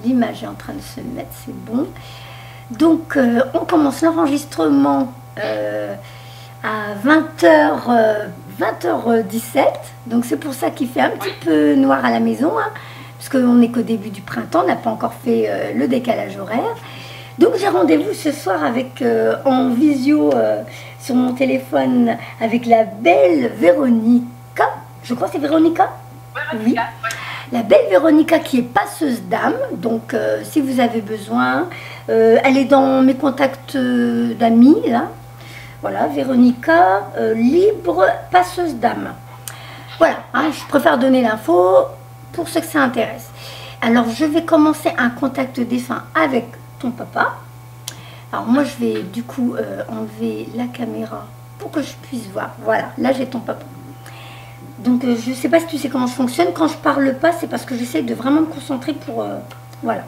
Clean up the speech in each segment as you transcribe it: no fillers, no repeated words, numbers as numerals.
L'image est en train de se mettre, c'est bon. Donc, on commence l'enregistrement à 20h17. Donc, c'est pour ça qu'il fait un petit peu noir à la maison, hein, parce qu'on n'est qu'au début du printemps, on n'a pas encore fait le décalage horaire. Donc, j'ai rendez-vous ce soir avec, en visio sur mon téléphone avec la belle Véronica. Je crois que c'est Véronica. Oui. La belle Véronica qui est passeuse d'âme, donc si vous avez besoin, elle est dans mes contacts d'amis, là. Voilà, Véronica, libre passeuse d'âme. Voilà, hein, je préfère donner l'info pour ceux que ça intéresse. Alors, je vais commencer un contact défunt avec ton papa. Alors, moi, je vais du coup enlever la caméra pour que je puisse voir. Voilà, là, j'ai ton papa. Donc, je ne sais pas si tu sais comment je fonctionne. Quand je parle pas, c'est parce que j'essaie de vraiment me concentrer pour... voilà.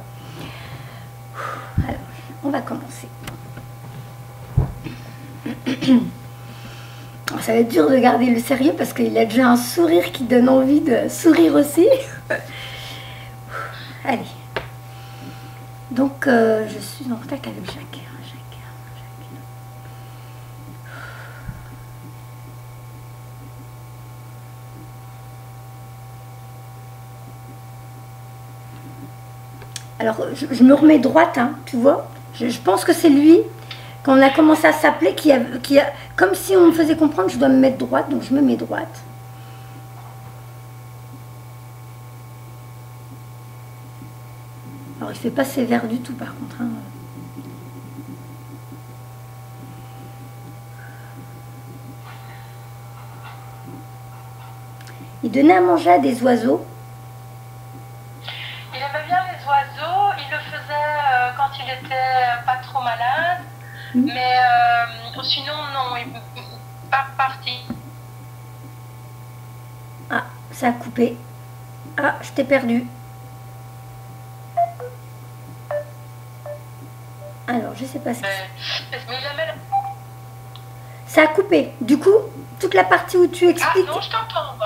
Alors, on va commencer. Ça va être dur de garder le sérieux parce qu'il a déjà un sourire qui donne envie de sourire aussi. Allez. Donc, je suis en contact avec Jacques. Alors, je me remets droite, hein, tu vois. Je pense que c'est lui, quand on a commencé à s'appeler, qui a, comme si on me faisait comprendre que je dois me mettre droite, donc je me mets droite. Alors, il ne fait pas sévère du tout, par contre. Hein. Il donnait à manger à des oiseaux. Il aimait bien les oiseaux, il le faisait quand il était pas trop malade, mais sinon non, il n'est pas parti. Ah, ça a coupé. Ah, je t'ai perdu. Alors, je sais pas ce que c'est. Ça a coupé. Du coup, toute la partie où tu expliques... Ah non, je t'entends.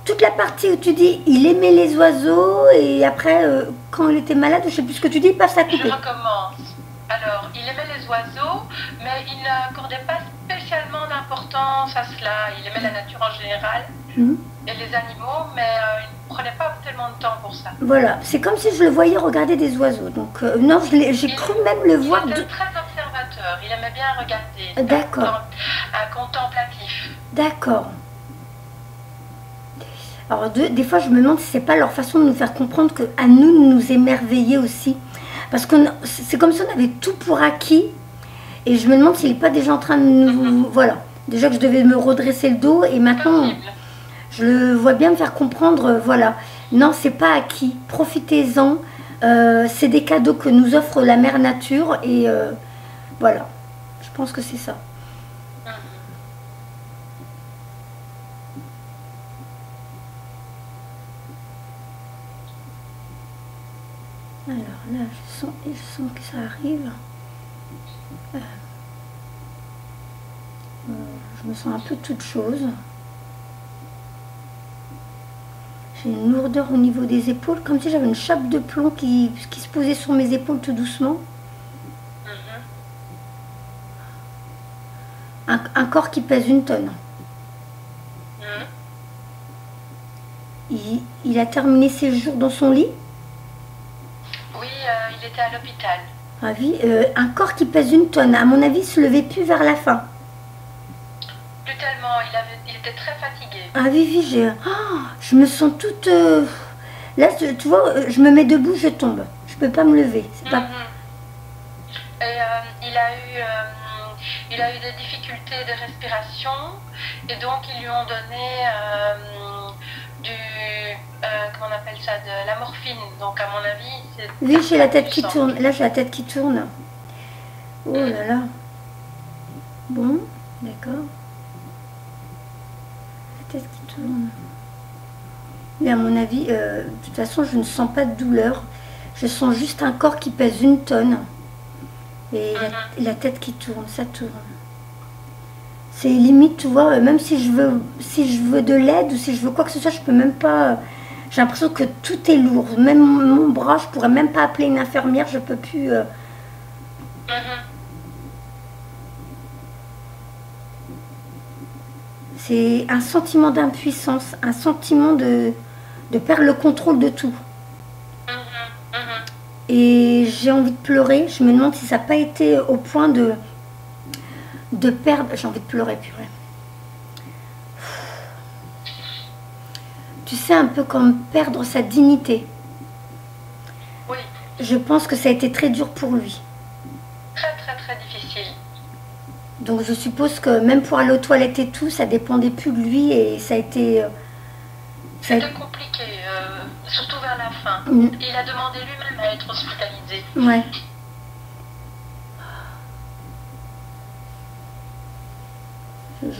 Toute la partie où tu dis il aimait les oiseaux et après quand il était malade, je sais plus ce que tu dis, pas ça couper. Je recommence. Alors, il aimait les oiseaux, mais il n'accordait pas spécialement d'importance à cela. Il aimait la nature en général et les animaux, mais il ne prenait pas tellement de temps pour ça. Voilà, c'est comme si je le voyais regarder des oiseaux. Donc non, j'ai cru même le voir. Il était très observateur, il aimait bien regarder. D'accord. Un contemplatif. D'accord. Alors des fois je me demande si c'est pas leur façon de nous faire comprendre qu'à nous de nous émerveiller aussi. Parce que c'est comme si on avait tout pour acquis. Et je me demande s'il n'est pas déjà en train de nous... Voilà. Déjà que je devais me redresser le dos et maintenant je le vois bien me faire comprendre, voilà. Non, c'est pas acquis. Profitez-en. C'est des cadeaux que nous offre la mère nature et voilà. Je pense que c'est ça. Alors là, je sens que ça arrive. Je me sens un peu toute chose. J'ai une lourdeur au niveau des épaules, comme si j'avais une chape de plomb qui se posait sur mes épaules tout doucement. Un corps qui pèse 1 tonne. Il a terminé ses jours dans son lit? Oui, il était à l'hôpital. Ah oui, un corps qui pèse 1 tonne, à mon avis, il se levait plus vers la fin. Plus tellement, il était très fatigué. Ah oui, je me sens toute... Là, tu vois, je me mets debout, je tombe. Je peux pas me lever. C'est pas... Et il a eu des difficultés de respiration et donc ils lui ont donné comment on appelle ça, de la morphine. Donc à mon avis, c'est... Oui, j'ai la tête qui tourne. Là, j'ai la tête qui tourne. Oh là là. Bon, d'accord. La tête qui tourne. Mais à mon avis, de toute façon, je ne sens pas de douleur. Je sens juste un corps qui pèse 1 tonne. Et la tête qui tourne, ça tourne. C'est limite, tu vois, même si je veux de l'aide ou si je veux quoi que ce soit, je peux même pas J'ai l'impression que tout est lourd. Même mon bras, je pourrais même pas appeler une infirmière, je peux plus. C'est un sentiment d'impuissance, un sentiment de perdre le contrôle de tout. Et j'ai envie de pleurer. Je me demande si ça n'a pas été au point de perdre. J'ai envie de pleurer, purée. Tu sais, un peu comme perdre sa dignité. Oui. Je pense que ça a été très dur pour lui. Très, très, très difficile. Donc je suppose que même pour aller aux toilettes et tout, ça dépendait plus de lui et ça a été... C'était compliqué, surtout vers la fin. Il a demandé lui-même à être hospitalisé. Ouais.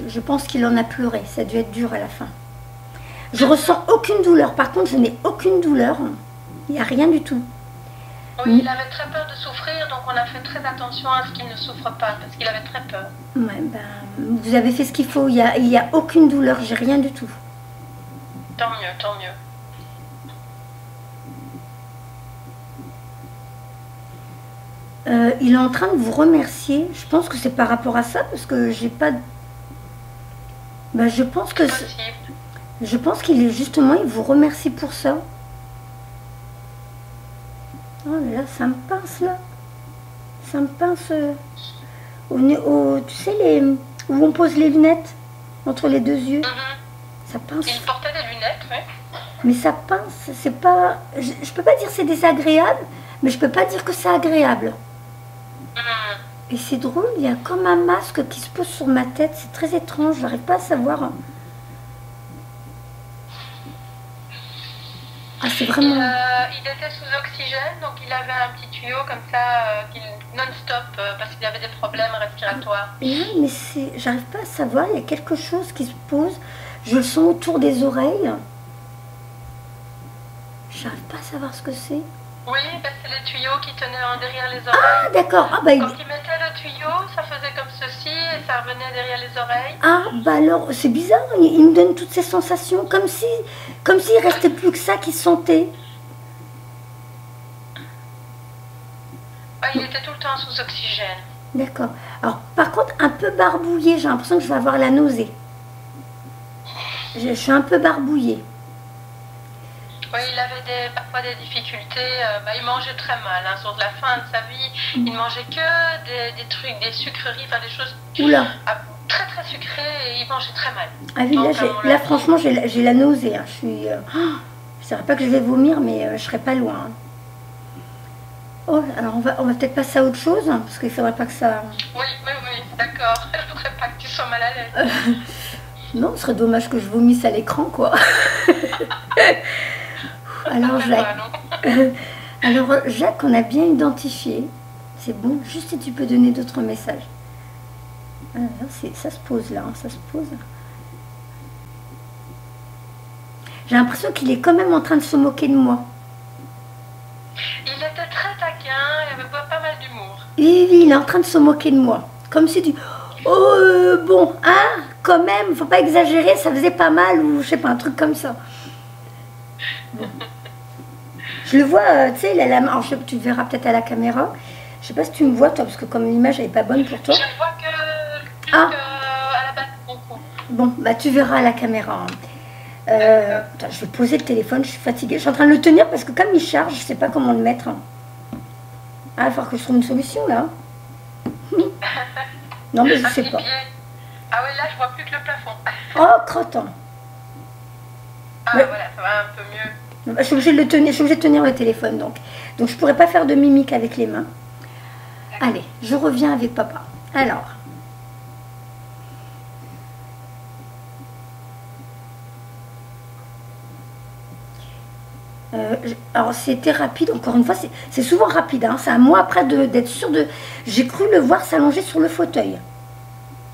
Je pense qu'il en a pleuré, ça a dû être dur à la fin. Je ressens aucune douleur, par contre je n'ai aucune douleur, il n'y a rien du tout. Oui, il avait très peur de souffrir, donc on a fait très attention à ce qu'il ne souffre pas, parce qu'il avait très peur. Ouais, ben, vous avez fait ce qu'il faut, il y a aucune douleur, j'ai rien du tout. Tant mieux, tant mieux. Il est en train de vous remercier, je pense que c'est par rapport à ça, parce que j'ai pas... Ben, je pense que... Je pense qu'il est justement, il vous remercie pour ça. Oh là là, ça me pince là. Ça me pince tu sais, où on pose les lunettes, entre les deux yeux. Ça pince. Il portait des lunettes, oui. Mais ça pince, c'est pas... Je peux pas dire que c'est désagréable, mais je peux pas dire que c'est agréable. Et c'est drôle, il y a comme un masque qui se pose sur ma tête, c'est très étrange, j'arrive pas à savoir. Ah, c'est vraiment... Il était sous oxygène, donc il avait un petit tuyau comme ça, non-stop, parce qu'il avait des problèmes respiratoires. Oui, mais j'arrive pas à savoir, il y a quelque chose qui se pose, je le sens autour des oreilles. J'arrive pas à savoir ce que c'est. Oui, parce que c'est les tuyaux qui tenaient derrière les oreilles. Ah, d'accord. Ah, bah, quand il mettait le tuyau, ça faisait comme ceci et ça revenait derrière les oreilles. Ah, bah alors, c'est bizarre, il me donne toutes ces sensations, comme s'il restait plus que ça qu'il sentait. Ah, il était tout le temps sous oxygène. D'accord. Alors, par contre, un peu barbouillé, j'ai l'impression que je vais avoir la nausée. Je suis un peu barbouillée. Oui, il avait parfois des difficultés. Il mangeait très mal. Hein, sur la fin de sa vie, il ne mangeait que des trucs, des sucreries, enfin des choses très très sucrées et il mangeait très mal. Ah oui, donc, là franchement, j'ai la nausée. Hein. Je ne dirais pas que je vais vomir, mais je ne serai pas loin. Hein. Oh, alors on va peut-être passer à autre chose, hein, parce qu'il ne faudrait pas que ça... Oui, d'accord. Je ne voudrais pas que tu sois mal à l'aise. Non, ce serait dommage que je vomisse à l'écran, quoi. Alors Jacques, on a bien identifié. C'est bon, juste si tu peux donner d'autres messages. Alors, ça se pose là, hein, ça se pose. J'ai l'impression qu'il est quand même en train de se moquer de moi. Il était très taquin, il avait pas mal d'humour. Oui, il est en train de se moquer de moi. Comme si tu... Oh, bon, hein, quand même, faut pas exagérer, ça faisait pas mal, ou je sais pas, un truc comme ça. Bon. Je le vois, tu sais, alors, tu verras peut-être à la caméra. Je sais pas si tu me vois, toi, parce que comme l'image n'est pas bonne pour toi. Je ne vois que à la base de mon cou. Bon, bah tu verras à la caméra. Attends, je vais poser le téléphone, je suis fatiguée. Je suis en train de le tenir parce que comme il charge, je sais pas comment le mettre. Ah, il va falloir que je trouve une solution, là. Non, mais je sais pas. Ah oui, là, je vois plus que le plafond. Oh, crottin. Ah, ouais. Voilà, ça va un peu mieux. Je suis obligée de le tenir, je suis obligée de tenir le téléphone, donc je pourrais pas faire de mimique avec les mains. Allez, je reviens avec papa. Alors. Alors c'était rapide, encore une fois, c'est souvent rapide, hein, c'est un mois après d'être sûr de... J'ai cru le voir s'allonger sur le fauteuil.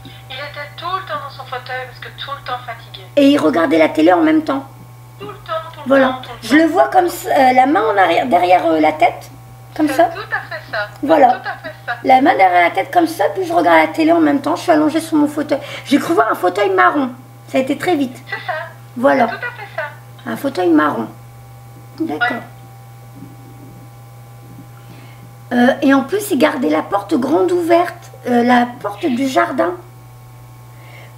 Il était tout le temps dans son fauteuil parce que tout le temps fatigué. Et il regardait la télé en même temps. Tout le temps, tout le voilà. temps. Voilà, je le vois comme ça, la main en arrière, derrière la tête, comme ça. Tout à fait ça. Voilà. Tout à fait ça. La main derrière la tête comme ça, puis je regarde la télé en même temps, je suis allongée sur mon fauteuil. J'ai cru voir un fauteuil marron, ça a été très vite. C'est ça. Voilà. Tout à fait ça. Un fauteuil marron. D'accord. Ouais. Et en plus, il gardait la porte grande ouverte, la porte du jardin.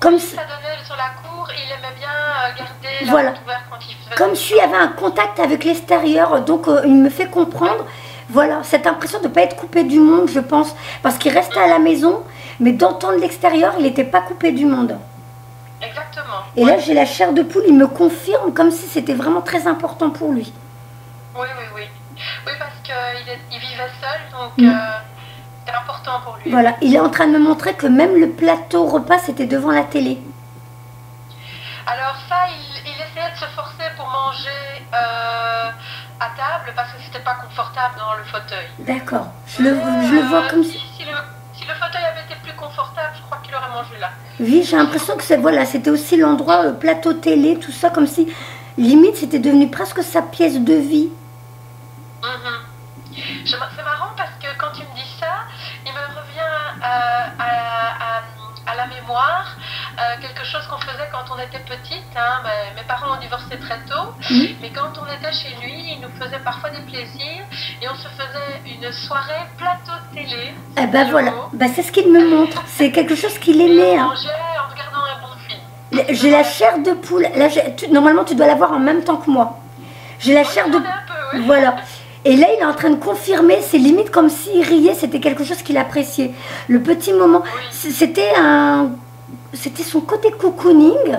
Comme si, Ça donnait sur la cour, il aimait bien garder la voilà. porte ouverte quand il faisait. Comme s'il y avait un contact avec l'extérieur. Donc, il me fait comprendre, voilà, cette impression de ne pas être coupé du monde, je pense. Parce qu'il restait à la maison, mais d'entendre l'extérieur, il n'était pas coupé du monde. Exactement. Et là, j'ai la chair de poule, il me confirme comme si c'était vraiment très important pour lui. Oui, oui, oui. Oui, parce qu'il vivait seul, donc c'est important pour lui. Voilà, il est en train de me montrer que même le plateau repas, c'était devant la télé. Alors ça, il essayait de se forcer pour manger à table parce que c'était pas confortable dans le fauteuil. D'accord, je le vois comme si... Si le fauteuil avait été plus confortable, je crois qu'il aurait mangé là. Oui, j'ai l'impression que voilà, c'était aussi l'endroit, plateau télé, tout ça, comme si, limite, c'était devenu presque sa pièce de vie. C'est marrant parce que quand tu me dis ça, il me revient à la mémoire quelque chose qu'on faisait quand on était petite. Hein. Mes parents ont divorcé très tôt, mais quand on était chez lui, il nous faisait parfois des plaisirs et on se faisait une soirée plateau télé. Eh ben voilà, c'est ce qu'il me montre. C'est quelque chose qu'il aimait. On mangeait en regardant un bon film. J'ai la chair de poule. Là, normalement, tu dois l'avoir en même temps que moi. J'ai la chair de... Un peu, oui. Voilà. Et là, il est en train de confirmer, c'est limite comme s'il riait, c'était quelque chose qu'il appréciait. Le petit moment, c'était son côté cocooning.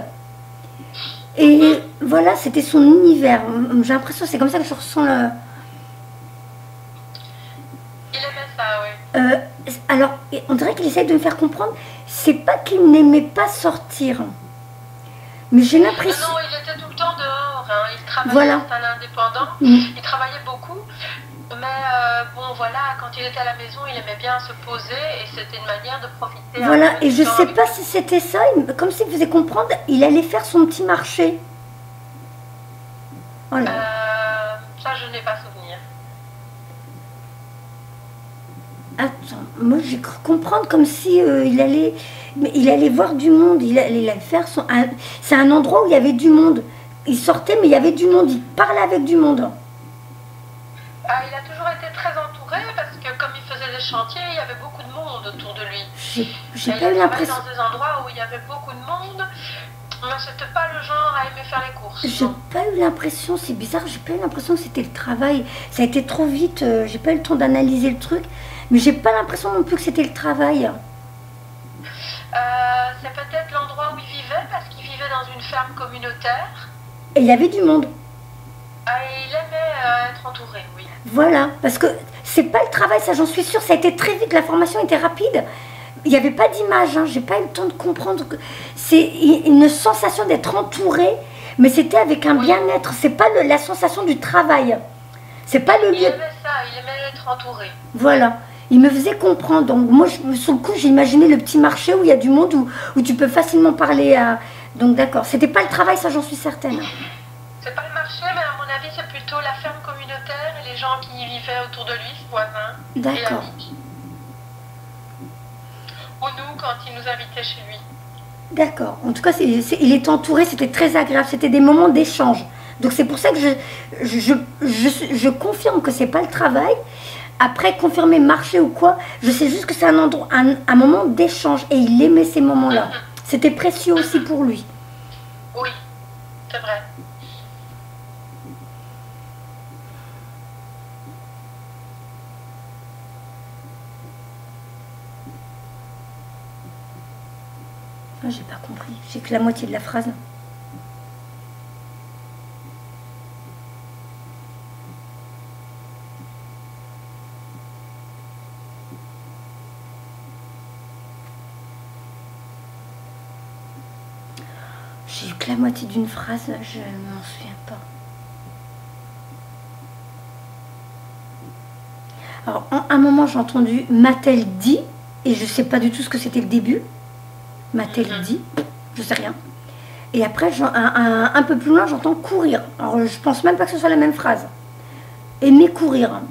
Et voilà, c'était son univers. J'ai l'impression, c'est comme ça que je ressens le... Il aimait ça, oui. Alors, on dirait qu'il essaie de me faire comprendre, c'est pas qu'il n'aimait pas sortir. Mais j'ai l'impression... Non, il était tout le temps dehors. Hein. Il travaillait, voilà. c'était un indépendant. Il travaillait beaucoup. Mais bon, voilà, quand il était à la maison, il aimait bien se poser et c'était une manière de profiter. Voilà, et je sais pas si c'était ça, comme s'il faisait comprendre, il allait faire son petit marché. Voilà. Ça, je n'ai pas souvenir. Attends, moi j'ai cru comprendre comme si il allait voir du monde, il allait faire son... C'est un endroit où il y avait du monde. Il sortait, mais il y avait du monde, il parlait avec du monde. Il a toujours été très entouré parce que comme il faisait des chantiers, il y avait beaucoup de monde autour de lui. J'ai pas eu l'impression... dans des endroits où il y avait beaucoup de monde, mais c'était pas le genre à aimer faire les courses. J'ai pas eu l'impression, c'est bizarre, j'ai pas eu l'impression que c'était le travail. Ça a été trop vite, j'ai pas eu le temps d'analyser le truc, mais j'ai pas l'impression non plus que c'était le travail. C'est peut-être l'endroit où il vivait parce qu'il vivait dans une ferme communautaire. Et il y avait du monde. Il aimait être entouré, oui. Voilà, parce que c'est pas le travail, ça j'en suis sûre, ça a été très vite, la formation était rapide. Il n'y avait pas d'image, hein, j'ai pas eu le temps de comprendre. C'est une sensation d'être entouré, mais c'était avec un bien-être, c'est pas la sensation du travail. C'est pas le lieu. Il aimait ça, il aimait être entouré. Voilà, il me faisait comprendre. Donc moi, sur le coup, j'ai imaginé le petit marché où il y a du monde, où tu peux facilement parler à... Donc d'accord, c'était pas le travail, ça j'en suis certaine. C'est pas le marché, mais à mon avis, c'est plutôt la ferme communautaire et les gens qui y vivaient autour de lui, ses voisins. D'accord. Ou nous, quand il nous invitait chez lui. D'accord. En tout cas, il était entouré, c'était très agréable, c'était des moments d'échange. Donc c'est pour ça que je confirme que c'est pas le travail. Après, confirmer marché ou quoi, je sais juste que c'est un moment d'échange et il aimait ces moments-là. C'était précieux aussi pour lui. Oui, c'est vrai. Ah, j'ai pas compris. J'ai que la moitié de la phrase. J'ai eu que la moitié d'une phrase, je m'en souviens pas. Alors, à un moment, j'ai entendu m'a-t-elle dit, et je sais pas du tout ce que c'était le début. M'a-t-elle dit, je sais rien. Et après, un peu plus loin, j'entends courir. Alors, je pense même pas que ce soit la même phrase. Aimer courir.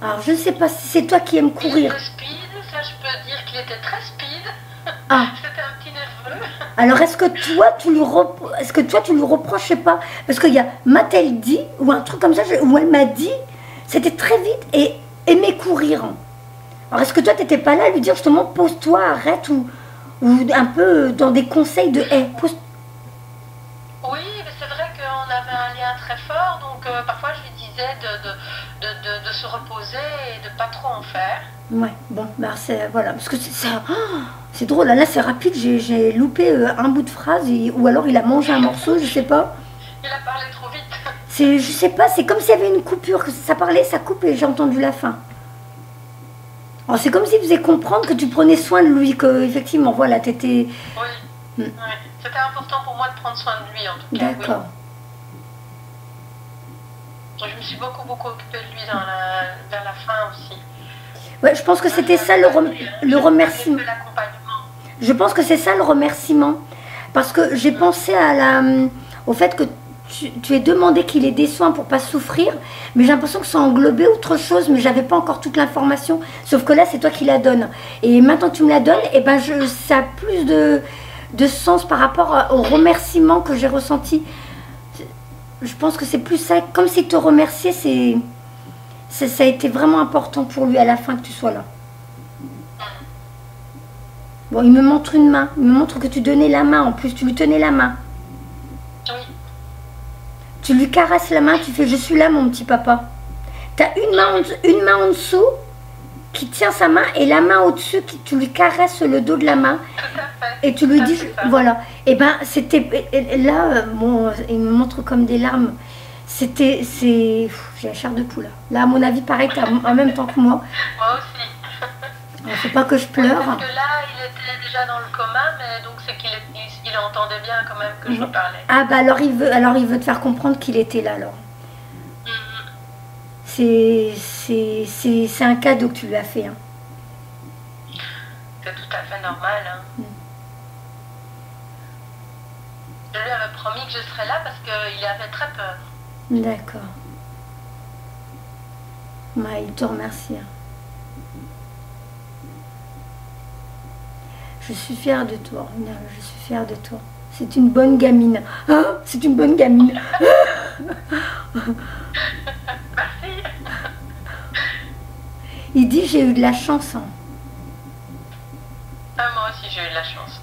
Alors, je ne sais pas si c'est toi qui aimes courir. Il était speed, ça je peux dire qu'il était très speed. Ah. C'était un petit nerveux. Alors, est-ce que toi, tu lui reprochais pas? Parce qu'il y a m'a-t-elle dit, ou un truc comme ça, où elle m'a dit, c'était très vite, et aimer courir. Alors, est-ce que toi, tu n'étais pas là à lui dire justement, pose-toi, arrête, ou un peu dans des conseils de hey, pose. Oui, mais c'est vrai qu'on avait un lien très fort, donc parfois je lui disais de se reposer et de pas trop en faire. Ouais, bon, bah voilà, parce que c'est drôle, là c'est rapide, j'ai loupé un bout de phrase, ou alors il a mangé un morceau, je sais pas. Il a parlé trop vite. Je sais pas, c'est comme s'il y avait une coupure, que ça parlait, ça coupe et j'ai entendu la fin. Alors c'est comme s'il faisait comprendre que tu prenais soin de lui, que effectivement, voilà, t'étais... Oui, oui. C'était important pour moi de prendre soin de lui en tout cas. D'accord. Oui. Je me suis beaucoup occupée de lui vers la fin aussi. Ouais, je pense que c'était ça le remerciement. Je pense que c'est ça le remerciement. Parce que j'ai pensé au fait que tu aies demandé qu'il ait des soins pour pas souffrir, mais j'ai l'impression que ça englobait autre chose, mais j'avais pas encore toute l'information. Sauf que là, c'est toi qui la donnes. Et maintenant que tu me la donnes, et ben ça a plus de sens par rapport au remerciement que j'ai ressenti. Je pense que c'est plus ça, comme s'il te remerciait, ça a été vraiment important pour lui à la fin que tu sois là. Bon, il me montre une main, il me montre que tu donnais la main, en plus tu lui tenais la main. Oui. Tu lui caresses la main, tu fais « je suis là mon petit papa ». Tu as une main en dessous qui tient sa main et la main au-dessus, tu lui caresses le dos de la main. Tout à fait. Et tu lui dis, voilà. Et ben c'était, là, bon, il me montre comme des larmes. J'ai la chair de poule. Là, à mon avis, pareil, en même temps que moi. Moi aussi. Il ne faut pas que je pleure. Parce que là, il était déjà dans le coma, mais donc c'est qu'il entendait bien quand même que je lui parlais. Ah bah alors il veut te faire comprendre qu'il était là alors. C'est un cadeau que tu lui as fait. Hein. C'est tout à fait normal. Hein. Je lui avais promis que je serais là parce qu'il avait très peur. D'accord. Ouais, il te remercie. Hein. Je suis fière de toi, je suis fière de toi. C'est une bonne gamine. Ah, c'est une bonne gamine. Merci. Il dit j'ai eu de la chance. Hein. Ah, moi aussi j'ai eu de la chance.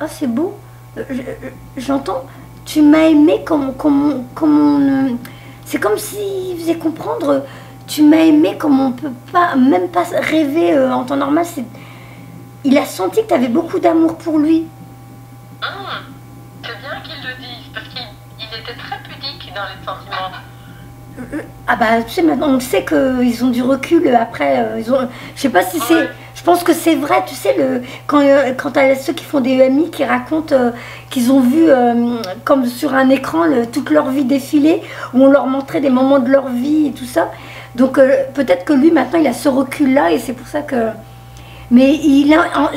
Ah, c'est beau. J'entends. Tu m'as aimé comme on... C'est comme s'il faisait comprendre... Tu m'as aimé comme on peut pas, même pas rêver en temps normal. Il a senti que tu avais beaucoup d'amour pour lui. C'est bien qu'il le dise, parce qu'il était très pudique dans les sentiments. Ah bah tu sais, maintenant on sait qu'ils ont du recul après. Je sais pas si c'est... Je pense que c'est vrai, tu sais, quand t'as ceux qui font des EMI qui racontent qu'ils ont vu comme sur un écran toute leur vie défiler, où on leur montrait des moments de leur vie et tout ça. Donc peut-être que lui maintenant il a ce recul là et c'est pour ça que... Mais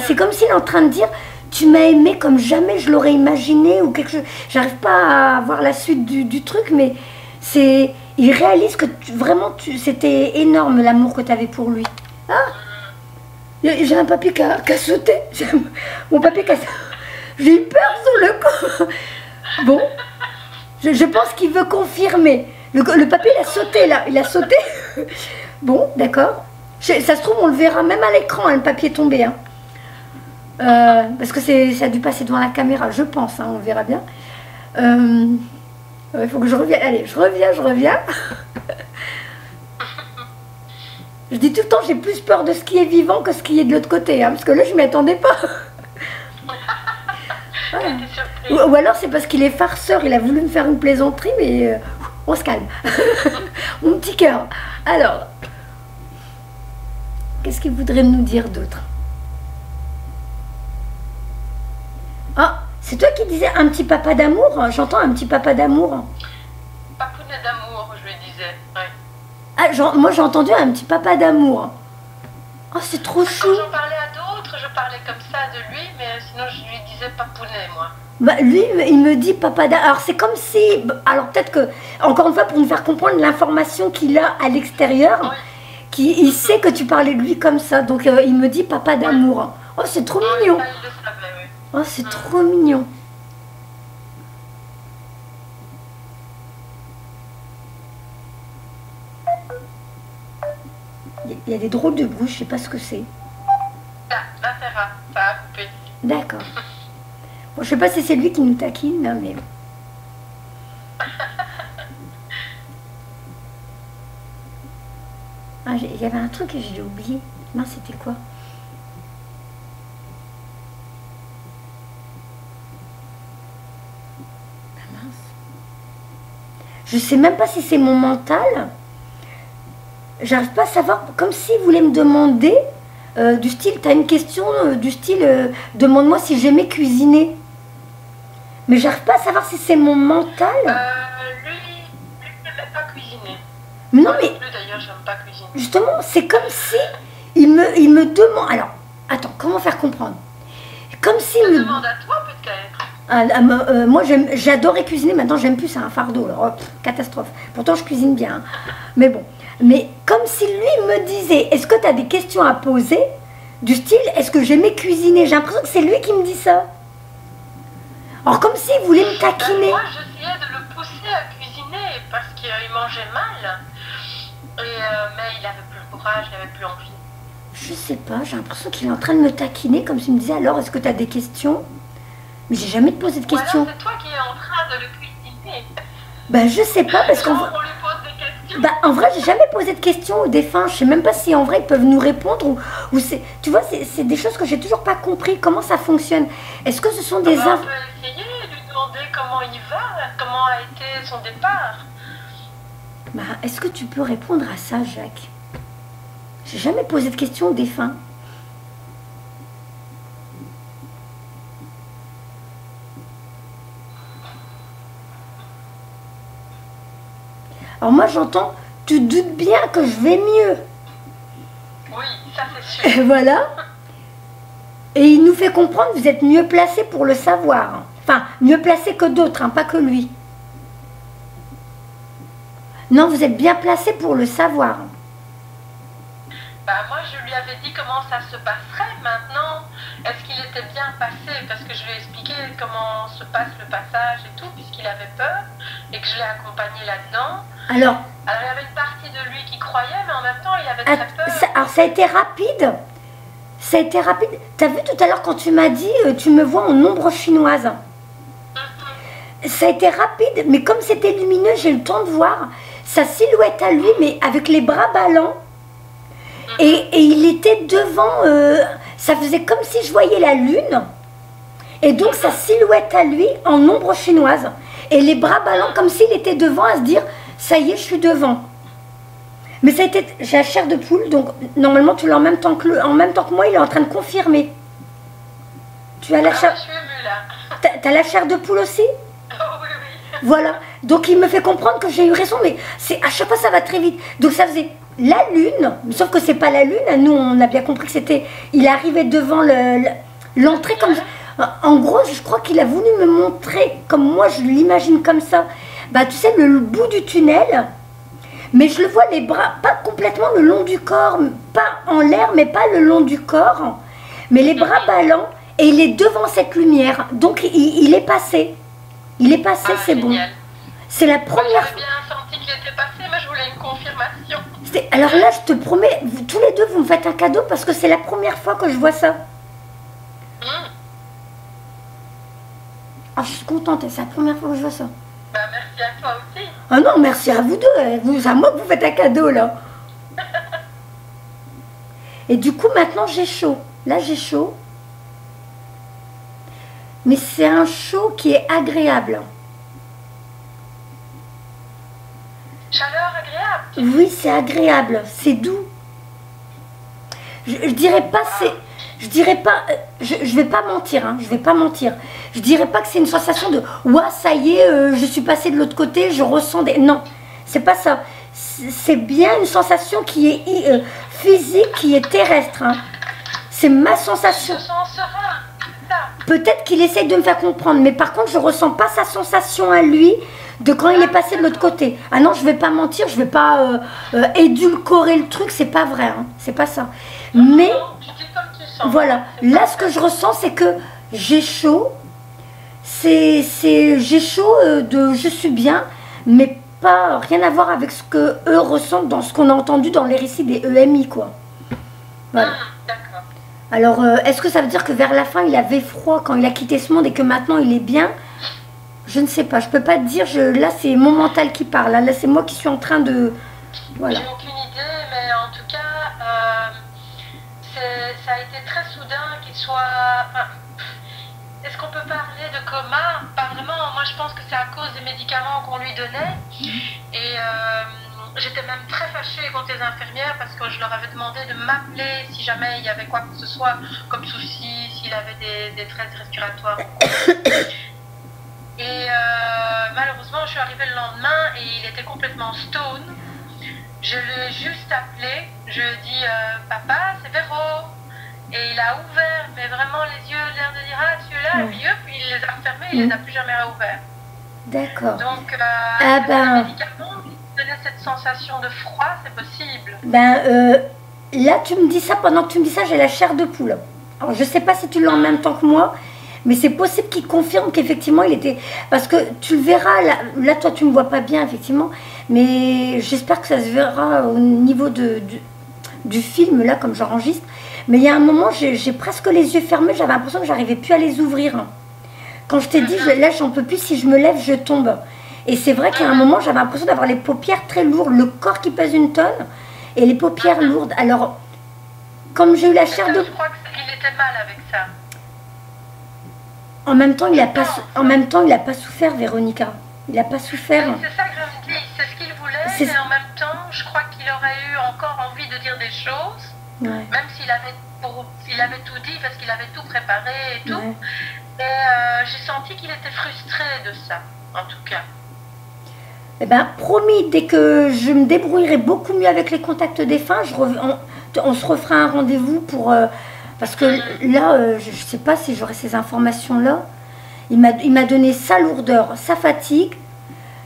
c'est comme s'il est en train de dire tu m'as aimé comme jamais je l'aurais imaginé ou quelque chose. J'arrive pas à voir la suite du truc, mais il réalise que c'était énorme l'amour que tu avais pour lui. Ah, j'ai un papier qui a sauté. Mon papier qui a sauté. J'ai eu peur sur le coup. Bon, je pense qu'il veut confirmer. Le papier, il a sauté là, il a sauté. Bon, d'accord. Ça se trouve, on le verra même à l'écran, hein, le papier tombé. Hein. Parce que ça a dû passer devant la caméra, je pense, hein, on le verra bien. Il faut que je revienne. Allez, je reviens. Je dis tout le temps, j'ai plus peur de ce qui est vivant que ce qui est de l'autre côté. Hein, parce que là, je ne m'y attendais pas. Voilà. Ou alors, c'est parce qu'il est farceur, il a voulu me faire une plaisanterie, mais... on se calme. Mon petit cœur. Alors, qu'est-ce qu'il voudrait nous dire d'autre? Ah, c'est toi qui disais un petit papa d'amour? J'entends un petit papa d'amour. Papounet d'amour, je lui disais. Ouais. Ah, moi j'ai entendu un petit papa d'amour. Oh, c'est trop chou. Quand j'en parlais à d'autres, je parlais comme ça de lui, mais sinon je lui disais papounet, moi. Bah, lui, il me dit papa d'amour. Alors c'est comme si... Alors peut-être que, encore une fois, pour nous faire comprendre l'information qu'il a à l'extérieur, il sait que tu parlais de lui comme ça. Donc il me dit papa d'amour. Oh, c'est trop mignon. Ça, il le savait, oui. Oh, c'est trop mignon. Il y a des drôles de bruit, je sais pas ce que c'est. Là, Terra, ça a coupé. D'accord. Bon, je sais pas si c'est lui qui nous taquine, hein, mais... Ah, il y avait un truc que j'ai oublié. Mince, c'était quoi? Ah, mince. Je sais même pas si c'est mon mental. J'arrive pas à savoir, comme s'il voulait me demander, du style, tu as une question, du style, demande-moi si j'aimais cuisiner. Mais j'arrive pas à savoir si c'est mon mental. Lui n'aimait pas cuisiner. Mais non, Moi mais non plus, d'ailleurs, j'aime pas cuisiner. justement, c'est comme si il me demande... Alors, attends, comment faire comprendre? Comme s'il Je me... demande à toi, peut-être. Moi, j'adorais cuisiner, maintenant j'aime plus, c'est un fardeau, alors, oh, catastrophe. Pourtant, je cuisine bien, hein. Mais bon. Mais comme si lui me disait, est-ce que tu as des questions à poser? Du style, est-ce que j'aimais cuisiner? J'ai l'impression que c'est lui qui me dit ça. Alors, comme s'il voulait me taquiner. Moi, j'essayais de le pousser à cuisiner parce qu'il mangeait mal. Mais il avait plus le courage, il avait plus envie. Je sais pas, j'ai l'impression qu'il est en train de me taquiner, comme s'il me disait, alors, est-ce que tu as des questions? Mais j'ai jamais posé de questions. Ou alors, c'est toi qui es en train de le cuisiner. Ben, je sais pas, parce qu'en On lui pose des questions. bah, en vrai, j'ai jamais posé de questions aux défunts. Je sais même pas si en vrai ils peuvent nous répondre ou c'est, tu vois, c'est des choses que j'ai toujours pas compris. Comment ça fonctionne? Est-ce que ce sont des On peut essayer de lui demander comment il va, comment a été son départ. Bah, est-ce que tu peux répondre à ça, Jacques? J'ai jamais posé de questions aux défunts. Alors moi j'entends, tu te doutes bien que je vais mieux. Oui, ça c'est sûr. Et voilà. Et il nous fait comprendre que vous êtes mieux placé pour le savoir. Enfin, mieux placé que d'autres, hein, pas que lui. Non, vous êtes bien placé pour le savoir. Bah, moi, je lui avais dit comment ça se passerait. Maintenant, est-ce qu'il était bien passé? Parce que je lui ai expliqué comment se passe le passage et tout, puisqu'il avait peur et que je l'ai accompagné là-dedans. Alors, il y avait une partie de lui qui croyait, mais en même temps, il avait très peur. alors ça a été rapide. Ça a été rapide. T'as vu tout à l'heure quand tu m'as dit, tu me vois en ombre chinoise. Ça a été rapide, mais comme c'était lumineux, j'ai eu le temps de voir sa silhouette à lui, mais avec les bras ballants. Et il était devant, ça faisait comme si je voyais la lune. Et donc sa silhouette à lui en ombre chinoise. Et les bras ballants comme s'il était devant à se dire, ça y est, je suis devant. Mais ça a été, j'ai la chair de poule, donc normalement tu l'as en même temps que moi, il est en train de confirmer. Tu as la chair... Je suis émue là. T'as la chair de poule aussi? Oh, oui, oui. Voilà. Donc il me fait comprendre que j'ai eu raison, mais c'est à chaque fois ça va très vite. Donc ça faisait la lune, sauf que c'est pas la lune. Nous on a bien compris que c'était, il arrivait devant l'entrée comme. En gros, je crois qu'il a voulu me montrer, comme moi je l'imagine comme ça. Bah tu sais le bout du tunnel. Mais je le vois les bras, pas complètement le long du corps, pas en l'air, mais pas le long du corps, mais les bras ballants, et il est devant cette lumière. Donc il est passé. Il est passé, c'est bon. C'est la première fois. J'avais bien senti qu'il était passé, mais je voulais une confirmation. Alors là, je te promets, tous les deux, vous me faites un cadeau parce que c'est la première fois que je vois ça. Ah, je suis contente, c'est la première fois que je vois ça. Bah, merci à toi aussi. Ah non, merci à vous deux. C'est à moi que vous faites un cadeau, là. Et du coup, maintenant, j'ai chaud. Là, j'ai chaud. Mais c'est un chaud qui est agréable. Chaleur agréable. Oui, c'est agréable. C'est doux. Je dirais pas, je dirais pas, je vais pas mentir, hein, je vais pas mentir. Je dirais pas que c'est une sensation de ouah, ça y est, je suis passé de l'autre côté, je ressens des. Non, c'est pas ça. C'est bien une sensation qui est physique, qui est terrestre. Hein. C'est ma sensation. Je sens serein. Peut-être qu'il essaye de me faire comprendre, mais par contre, je ressens pas sa sensation à lui de quand il est passé de l'autre côté. Ah non, je vais pas mentir, je vais pas édulcorer le truc, c'est pas vrai, hein, c'est pas ça. Mais Tu dis comme tu ressens. Voilà, là ce que je ressens, c'est que j'ai chaud. J'ai chaud de je suis bien, mais pas rien à voir avec ce que eux ressentent dans ce qu'on a entendu dans les récits des EMI, quoi. Voilà. D'accord. Alors, est-ce que ça veut dire que vers la fin, il avait froid quand il a quitté ce monde et que maintenant il est bien? Je ne sais pas, je peux pas te dire, là c'est mon mental qui parle, là c'est moi qui suis en train de... Voilà. J'ai aucune idée, mais en tout cas, ça a été très soudain qu'il soit... Enfin, est-ce qu'on peut parler de coma? Pas vraiment, moi je pense que c'est à cause des médicaments qu'on lui donnait. Et j'étais même très fâchée contre les infirmières parce que je leur avais demandé de m'appeler si jamais il y avait quoi que ce soit comme souci, s'il avait des détresse respiratoires. Et malheureusement, je suis arrivée le lendemain et il était complètement stone. Je l'ai juste appelé, je lui ai dit papa, c'est Véro. Et il a ouvert, mais vraiment les yeux, l'air de dire ah, tu es là, puis puis il les a refermés, il les a plus jamais réouverts. D'accord. Donc, les médicaments qui donnaient cette sensation de froid, c'est possible. Là, tu me dis ça, pendant que tu me dis ça, j'ai la chair de poule. Alors, je sais pas si tu l'as en même temps que moi. Mais c'est possible qu'il confirme qu'effectivement il était... Parce que tu le verras, là toi tu ne me vois pas bien effectivement, mais j'espère que ça se verra au niveau du film, là comme j'enregistre. Mais il y a un moment, j'ai presque les yeux fermés, j'avais l'impression que j'arrivais plus à les ouvrir. Quand je t'ai dit, là j'en peux plus, si je me lève, je tombe. Et c'est vrai qu'à un moment, j'avais l'impression d'avoir les paupières très lourdes, le corps qui pèse une tonne, et les paupières lourdes. Alors, comme j'ai eu la chair de... Je crois qu'il était mal avec ça. En même temps, il n'a pas souffert, Véronica. Il n'a pas souffert. C'est ça que je me dis, c'est ce qu'il voulait, mais en même temps, je crois qu'il aurait eu encore envie de dire des choses, même s'il avait tout dit, parce qu'il avait tout préparé et tout. Et j'ai senti qu'il était frustré de ça, en tout cas. Eh bien, promis, dès que je me débrouillerai beaucoup mieux avec les contacts défunts, on se refera un rendez-vous pour... Parce que là, je ne sais pas si j'aurai ces informations-là. Il m'a donné sa lourdeur, sa fatigue,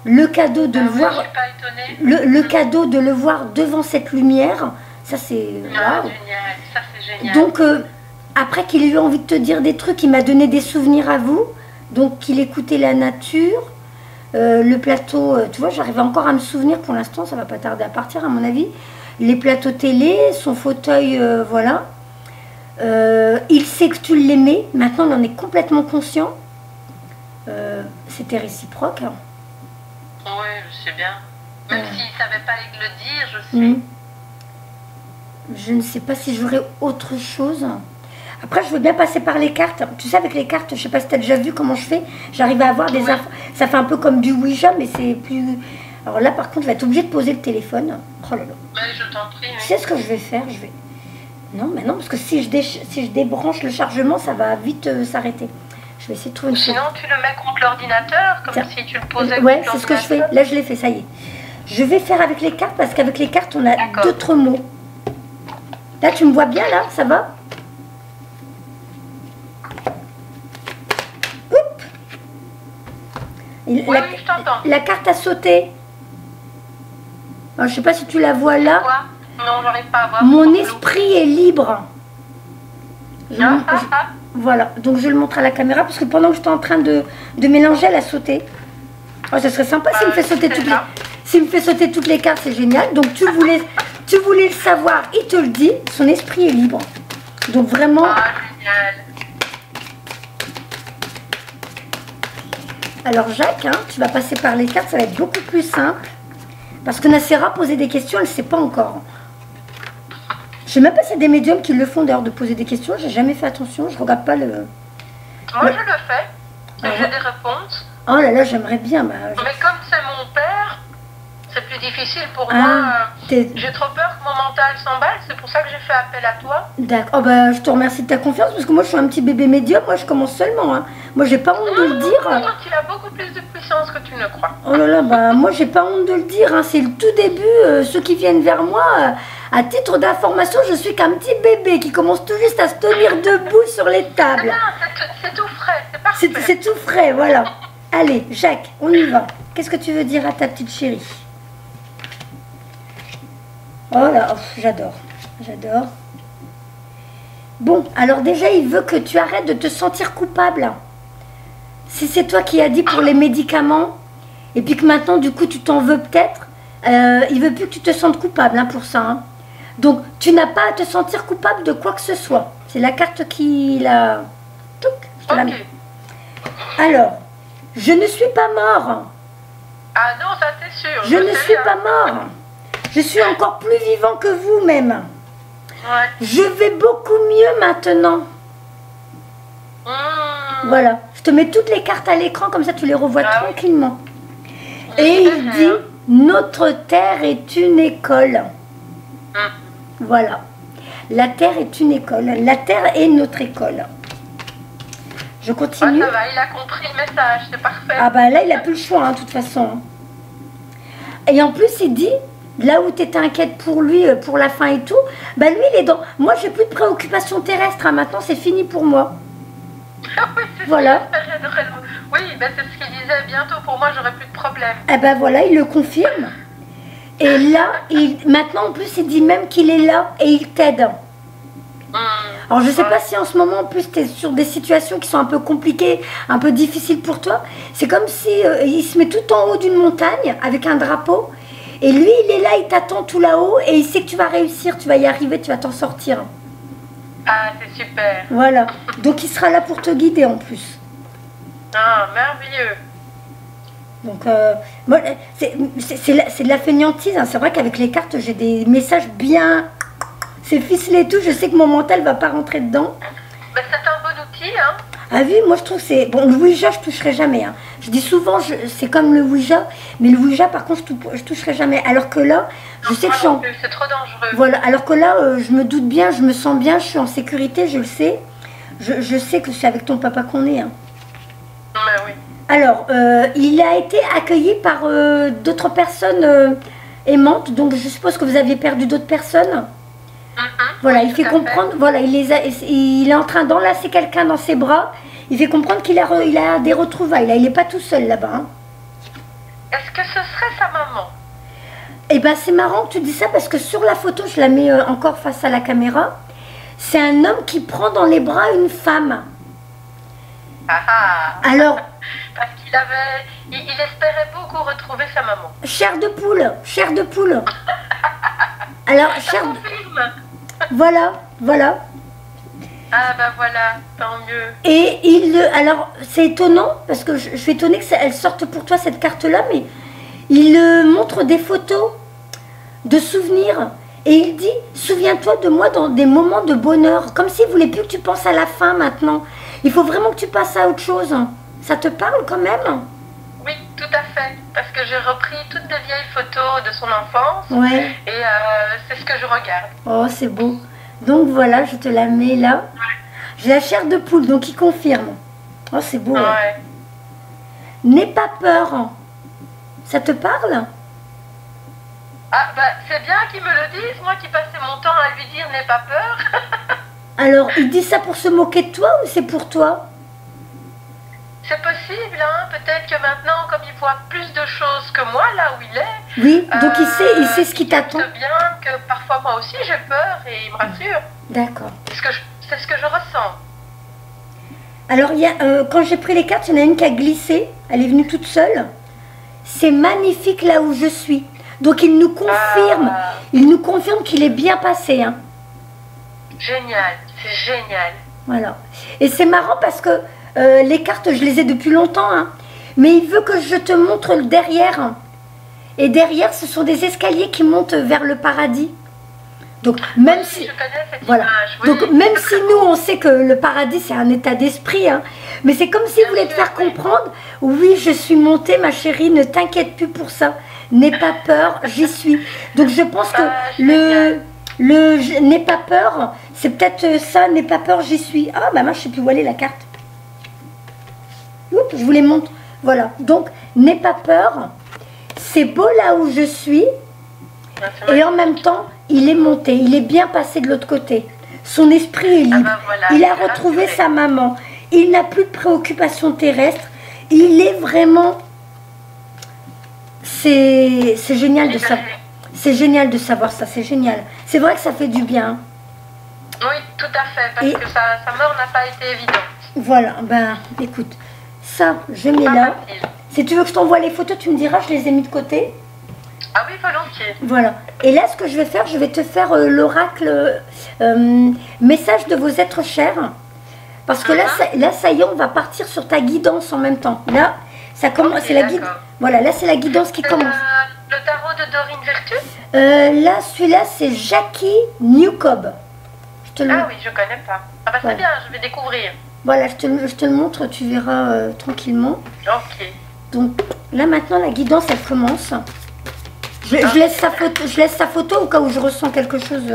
le cadeau de le voir. Je suis pas étonnée. Le cadeau de le voir devant cette lumière. Ça, c'est... Ah, génial. Ça, c'est génial. Donc, après qu'il ait eu envie de te dire des trucs, il m'a donné des souvenirs à vous. Donc, qu'il écoutait la nature. Le plateau, tu vois, j'arrivais encore à me souvenir. Pour l'instant, ça va pas tarder à partir, à mon avis. Les plateaux télé, son fauteuil, voilà. Il sait que tu l'aimais, maintenant il en est complètement conscient. C'était réciproque. Hein. Oui, je sais bien. Même s'il ne savait pas le dire, je sais. Je ne sais pas si j'aurais autre chose. Après, je veux bien passer par les cartes. Tu sais, avec les cartes, je ne sais pas si tu as déjà vu comment je fais. J'arrive à avoir des infos. Ça fait un peu comme du Ouija, mais c'est plus... Alors là, par contre, je vais être obligée de poser le téléphone. Oh là là. Oui, je t'en prie. Tu sais ce que je vais faire? Non, mais non, parce que si je débranche le chargement, ça va vite s'arrêter. Je vais essayer de trouver une chose. Sinon, tu le mets contre l'ordinateur, comme si tu le posais ouais, c'est ce que je fais. Là, je l'ai fait, ça y est. Je vais faire avec les cartes, parce qu'avec les cartes, on a d'autres mots. Là, tu me vois bien, là? Ça va? Oups! Oui, je t'entends. La carte a sauté. Alors, je ne sais pas si tu la vois là. Non, j'arrive pas à voir. Mon esprit est libre. Voilà, donc je le montre à la caméra parce que pendant que j'étais en train de mélanger, elle a sauté. Oh, ça serait sympa s'il me fait sauter toutes les cartes, c'est génial. Donc tu voulais le savoir, il te le dit, son esprit est libre. Donc vraiment... génial. Alors Jacques, hein, tu vas passer par les cartes, ça va être beaucoup plus simple. Parce que Nacera posait des questions, elle ne sait pas encore. Je sais même pas s'il y a des médiums qui le font d'ailleurs de poser des questions. J'ai jamais fait attention. Je regarde pas le... Moi, je le fais. Et j'ai des réponses. Oh là là, j'aimerais bien. Mais comme c'est mon père, c'est plus difficile pour moi. J'ai trop peur que mon mental s'emballe. C'est pour ça que j'ai fait appel à toi. D'accord. Oh bah, je te remercie de ta confiance parce que moi, je suis un petit bébé médium. Moi, je commence seulement. Hein. Moi, j'ai pas honte de le dire. Non, tu as beaucoup plus de puissance que tu ne crois. Oh là là, bah, moi, j'ai pas honte de le dire. Hein. C'est le tout début. Ceux qui viennent vers moi... À titre d'information, je suis qu'un petit bébé qui commence tout juste à se tenir debout sur les tables. Non, c'est tout frais, c'est parfait. C'est tout frais, voilà. Allez, Jacques, on y va. Qu'est-ce que tu veux dire à ta petite chérie? Oh là, j'adore, j'adore. Bon, alors déjà, il veut que tu arrêtes de te sentir coupable. Si c'est toi qui as dit pour les médicaments, et puis que maintenant, du coup, tu t'en veux peut-être, il veut plus que tu te sentes coupable hein, pour ça. Hein. Donc, tu n'as pas à te sentir coupable de quoi que ce soit. C'est la carte qui l'a... Je te la mets. Alors, je ne suis pas mort. Ah non, ça c'est sûr. Je ne suis pas mort. Je suis encore plus vivant que vous même. Ouais. Je vais beaucoup mieux maintenant. Voilà. Je te mets toutes les cartes à l'écran, comme ça tu les revois tranquillement. Et il dit, notre terre est une école. Voilà. La terre est une école. La terre est notre école. Je continue. Ah, ça va, il a compris le message, c'est parfait. Ah bah là, il n'a plus le choix, hein, de toute façon. Et en plus, il dit, là où tu étais inquiète pour lui, pour la fin et tout, bah lui, il est dans... Moi, j'ai plus de préoccupations terrestres, hein, maintenant, c'est fini pour moi. Oui, voilà. Oui, ben c'est ce qu'il disait, bientôt pour moi, j'aurai plus de problème. Eh ben voilà, il le confirme. Et là, maintenant, en plus, il dit même qu'il est là et il t'aide. Alors, je ne sais pas si en ce moment, en plus, tu es sur des situations qui sont un peu compliquées, un peu difficiles pour toi. C'est comme si il se met tout en haut d'une montagne avec un drapeau. Et lui, il est là, il t'attend tout là-haut et il sait que tu vas réussir, tu vas y arriver, tu vas t'en sortir. Ah, c'est super. Voilà. Donc, il sera là pour te guider en plus. Ah, merveilleux. Donc, c'est de la fainéantise. Hein. C'est vrai qu'avec les cartes, j'ai des messages bien... C'est ficelé et tout, je sais que mon mental va pas rentrer dedans. Ben, c'est un bon outil, hein. Ah oui, moi je trouve que c'est... Bon, le Ouija, je toucherai jamais. Hein. Je dis souvent, c'est comme le Ouija, mais le Ouija, par contre, je toucherai jamais. Alors que là, je sais que je suis en... C'est trop dangereux. Voilà, alors que là, je me doute bien, je me sens bien, je suis en sécurité, je le sais. Je sais que c'est avec ton papa qu'on est. Hein. Ben oui. Alors, il a été accueilli par d'autres personnes aimantes, donc je suppose que vous aviez perdu d'autres personnes. Voilà, il fait comprendre, voilà, il est en train d'enlacer quelqu'un dans ses bras. Il fait comprendre qu'il a des retrouvailles. Là, il n'est pas tout seul là-bas. Hein. Est-ce que ce serait sa maman? Eh bien, c'est marrant que tu dis ça parce que sur la photo, je la mets encore face à la caméra. C'est un homme qui prend dans les bras une femme. Alors, parce il espérait beaucoup retrouver sa maman. Chair de poule, chair de poule. Alors, chair de... Voilà. Ah bah voilà, tant mieux. Et alors, c'est étonnant, parce que je suis étonnée qu'elle sorte pour toi cette carte-là, mais il montre des photos de souvenirs. Et il dit, souviens-toi de moi dans des moments de bonheur, comme s'il ne voulait plus que tu penses à la fin maintenant. Il faut vraiment que tu passes à autre chose. Ça te parle quand même? Oui, tout à fait. Parce que j'ai repris toutes des vieilles photos de son enfance. Ouais. Et c'est ce que je regarde. Oh, c'est beau. Donc voilà, je te la mets là. J'ai la chair de poule, donc il confirme. Oh, c'est beau. Ouais. N'aie pas peur. Ça te parle? Ah, bah c'est bien qu'il me le dise. Moi qui passais mon temps à lui dire n'aie pas peur. Alors, il dit ça pour se moquer de toi ou c'est pour toi? C'est possible, hein. Peut-être que maintenant, comme il voit plus de choses que moi, là où il est... Oui, donc il sait ce qui t'attend. Il sait bien que parfois, moi aussi, j'ai peur et il me rassure. D'accord. C'est ce que je ressens. Alors, quand j'ai pris les cartes, il y en a une qui a glissé. Elle est venue toute seule. C'est magnifique là où je suis. Donc, il nous confirme qu'il est bien passé. Hein. Génial, c'est génial. Voilà. Et c'est marrant parce que les cartes, je les ai depuis longtemps, hein, mais il veut que je te montre le derrière. Et derrière, ce sont des escaliers qui montent vers le paradis. Donc, même si... Je connais cette voilà. image, oui. Donc, même si nous, on sait que le paradis, c'est un état d'esprit, hein, mais c'est comme s'il voulait te faire comprendre, oui, je suis montée, ma chérie, ne t'inquiète plus pour ça. N'aie pas peur, j'y suis. Donc, je pense que n'aie pas peur, c'est peut-être ça, n'aie pas peur, j'y suis. Ah, bah moi, je sais plus où aller la carte. Oups, je vous les montre. Voilà. Donc, n'aie pas peur. C'est beau là où je suis. Et en même temps, il est monté. Il est bien passé de l'autre côté. Son esprit est libre. Ah ben voilà, il a retrouvé sa maman. Il n'a plus de préoccupations terrestres. Il est vraiment... C'est génial de savoir. C'est génial de savoir ça. C'est génial. C'est vrai que ça fait du bien. Oui. Tout à fait, parce que sa mort n'a pas été évidente. Voilà, ben écoute, ça je mets là. Si tu veux que je t'envoie les photos, tu me diras, je les ai mis de côté. Ah oui, volontiers. Voilà. Et là, ce que je vais faire, je vais te faire l'oracle message de vos êtres chers. Parce que là, ça y est, on va partir sur ta guidance en même temps. Là, ça commence, c'est la guidance. Voilà, là, c'est la guidance qui commence. Le tarot de Dorine Virtue. Là, celui-là, c'est Jackie Newcob. Ah oui, je connais pas. Ah bah c'est bien, je vais découvrir. Voilà, je te le montre, tu verras tranquillement. Ok. Donc là maintenant la guidance elle commence. Je laisse sa photo au cas où je ressens quelque chose.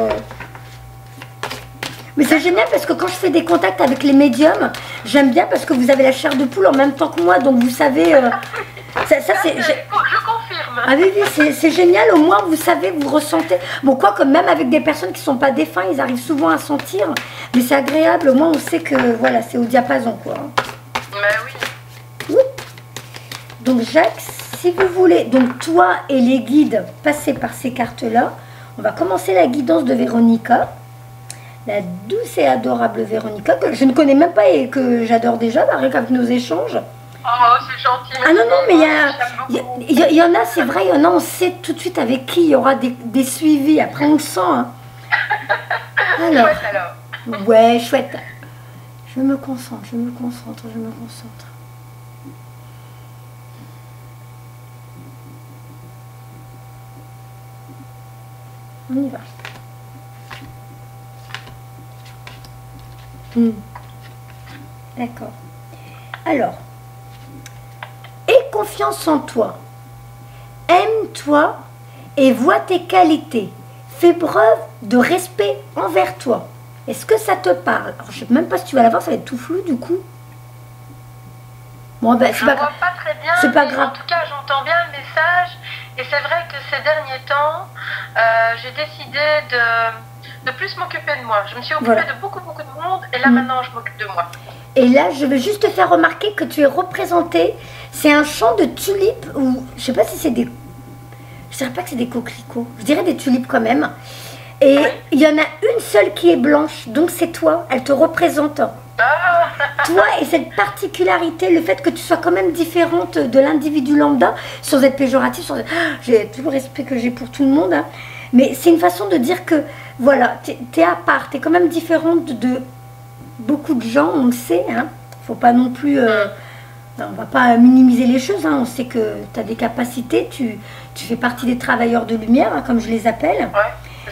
Mais c'est génial parce que quand je fais des contacts avec les médiums, j'aime bien parce que vous avez la chair de poule en même temps que moi, donc vous savez. Je confirme. Ah oui, c'est génial, au moins vous savez, vous ressentez. Bon, quoi que même avec des personnes qui ne sont pas défunts, ils arrivent souvent à sentir. Mais c'est agréable, au moins on sait que voilà, c'est au diapason quoi. Mais oui. Donc Jacques, si vous voulez, donc toi et les guides, passez par ces cartes-là. On va commencer la guidance de Véronica. La douce et adorable Véronica, que je ne connais même pas et que j'adore déjà, rien qu'avec nos échanges. Oh, c'est gentil. Ah non, non, mais il y en a, c'est vrai, il y en a, on sait tout de suite avec qui il y aura des suivis. Après, on le sent. Hein. Alors, chouette alors. Ouais, chouette. Je me concentre. On y va. D'accord. Alors, aie confiance en toi. Aime-toi et vois tes qualités. Fais preuve de respect envers toi. Est-ce que ça te parle? Alors, je ne sais même pas si tu vas la voir, ça va être tout flou du coup. Bon, ben, je ne vois pas très bien, c'est pas grave. En tout cas, j'entends bien le message. Et c'est vrai que ces derniers temps, j'ai décidé de plus m'occuper de moi. Je me suis occupée de beaucoup de monde et là maintenant je m'occupe de moi. Et là, je vais juste te faire remarquer que tu es représentée. C'est un champ de tulipes ou je sais pas si c'est des... Je dirais pas que c'est des coquelicots. Je dirais des tulipes quand même. Et il y en a une seule qui est blanche. Donc c'est toi. Elle te représente. Toi et cette particularité, le fait que tu sois quand même différente de l'individu lambda, sans être péjoratif, j'ai tout le respect que j'ai pour tout le monde, hein. Mais c'est une façon de dire que, voilà, t'es à part, t'es quand même différente de beaucoup de gens, on le sait, hein. Faut pas non plus, on va pas minimiser les choses, hein. On sait que tu as des capacités, tu fais partie des travailleurs de lumière, hein, comme je les appelle.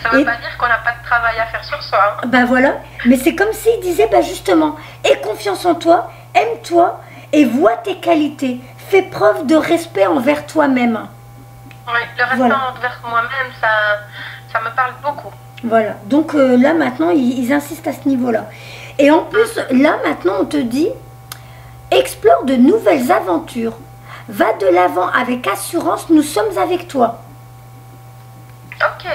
Ça ne veut pas dire qu'on n'a pas de travail à faire sur soi. Hein. Ben voilà, mais c'est comme s'il disait, ben justement, aie confiance en toi, aime-toi et vois tes qualités. Fais preuve de respect envers toi-même. Oui, le respect envers moi-même, ça me parle beaucoup. Voilà, donc là maintenant, ils insistent à ce niveau-là. Et en plus, là maintenant, on te dit, explore de nouvelles aventures. Va de l'avant avec assurance, nous sommes avec toi. Ok.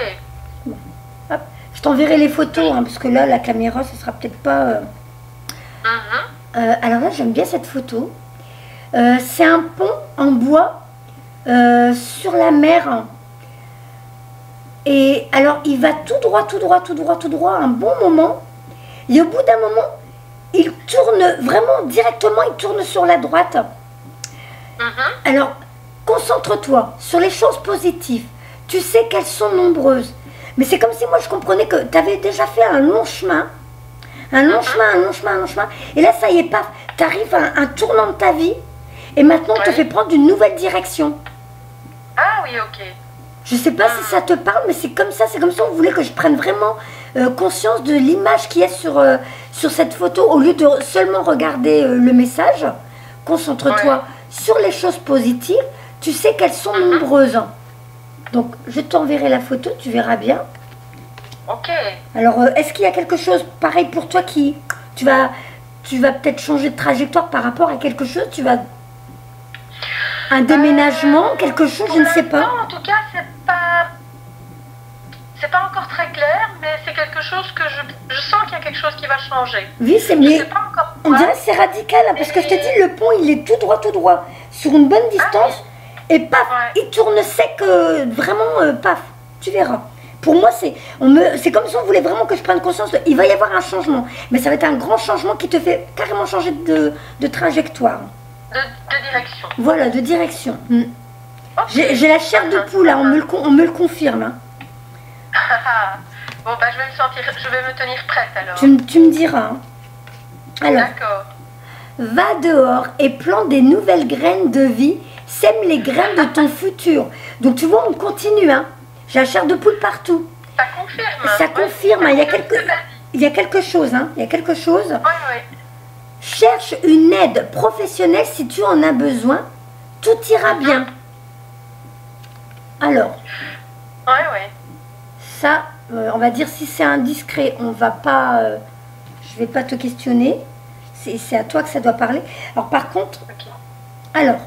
Hop. Je t'enverrai les photos, hein, parce que là, la caméra, ce sera peut-être pas... alors là, j'aime bien cette photo. C'est un pont en bois sur la mer. Et alors, il va tout droit, un bon moment. Et au bout d'un moment, il tourne vraiment directement, il tourne sur la droite. Alors, concentre-toi sur les choses positives. Tu sais qu'elles sont nombreuses. Mais c'est comme si moi je comprenais que tu avais déjà fait un long chemin. Un long chemin. Et là, ça y est, paf, tu arrives à un tournant de ta vie. Et maintenant, on te fait prendre une nouvelle direction. Ah oui, ok. Je sais pas si ça te parle, mais c'est comme ça on voulait que je prenne vraiment conscience de l'image qui est sur cette photo. Au lieu de seulement regarder le message, concentre-toi sur les choses positives. Tu sais qu'elles sont nombreuses. Donc, je t'enverrai la photo, tu verras bien. Ok. Alors, est-ce qu'il y a quelque chose pareil pour toi qui... Tu vas peut-être changer de trajectoire par rapport à quelque chose. Tu vas... Un déménagement, quelque chose, je ne sais pas. Non, en tout cas, c'est pas encore très clair, mais c'est quelque chose que je sens qu'il y a quelque chose qui va changer. Oui, c'est mieux. On dirait que c'est radical, hein, parce que je te dis, le pont, il est tout droit, sur une bonne distance. Et paf, il tourne sec, vraiment, paf, tu verras. Pour moi, c'est comme si on voulait vraiment que je prenne conscience il va y avoir un changement. Mais ça va être un grand changement qui te fait carrément changer de trajectoire. De direction. Voilà, de direction. Okay. J'ai la chair de poule, là, on me le confirme. Hein. Bon, bah, je vais me tenir prête alors. Tu me diras. Hein. Alors, d'accord. Va dehors et plante des nouvelles graines de vie. Sème les graines de ton futur. Donc tu vois, on continue. Hein. J'ai la chair de poule partout. Ça confirme. Ça confirme. Hein. Il y a quelque chose. Hein. Il y a quelque chose. Oui, oui. Cherche une aide professionnelle si tu en as besoin. Tout ira bien. Alors. Oui, oui. Ça, on va dire si c'est indiscret, on va pas. Je vais pas te questionner. C'est à toi que ça doit parler. Alors par contre, alors,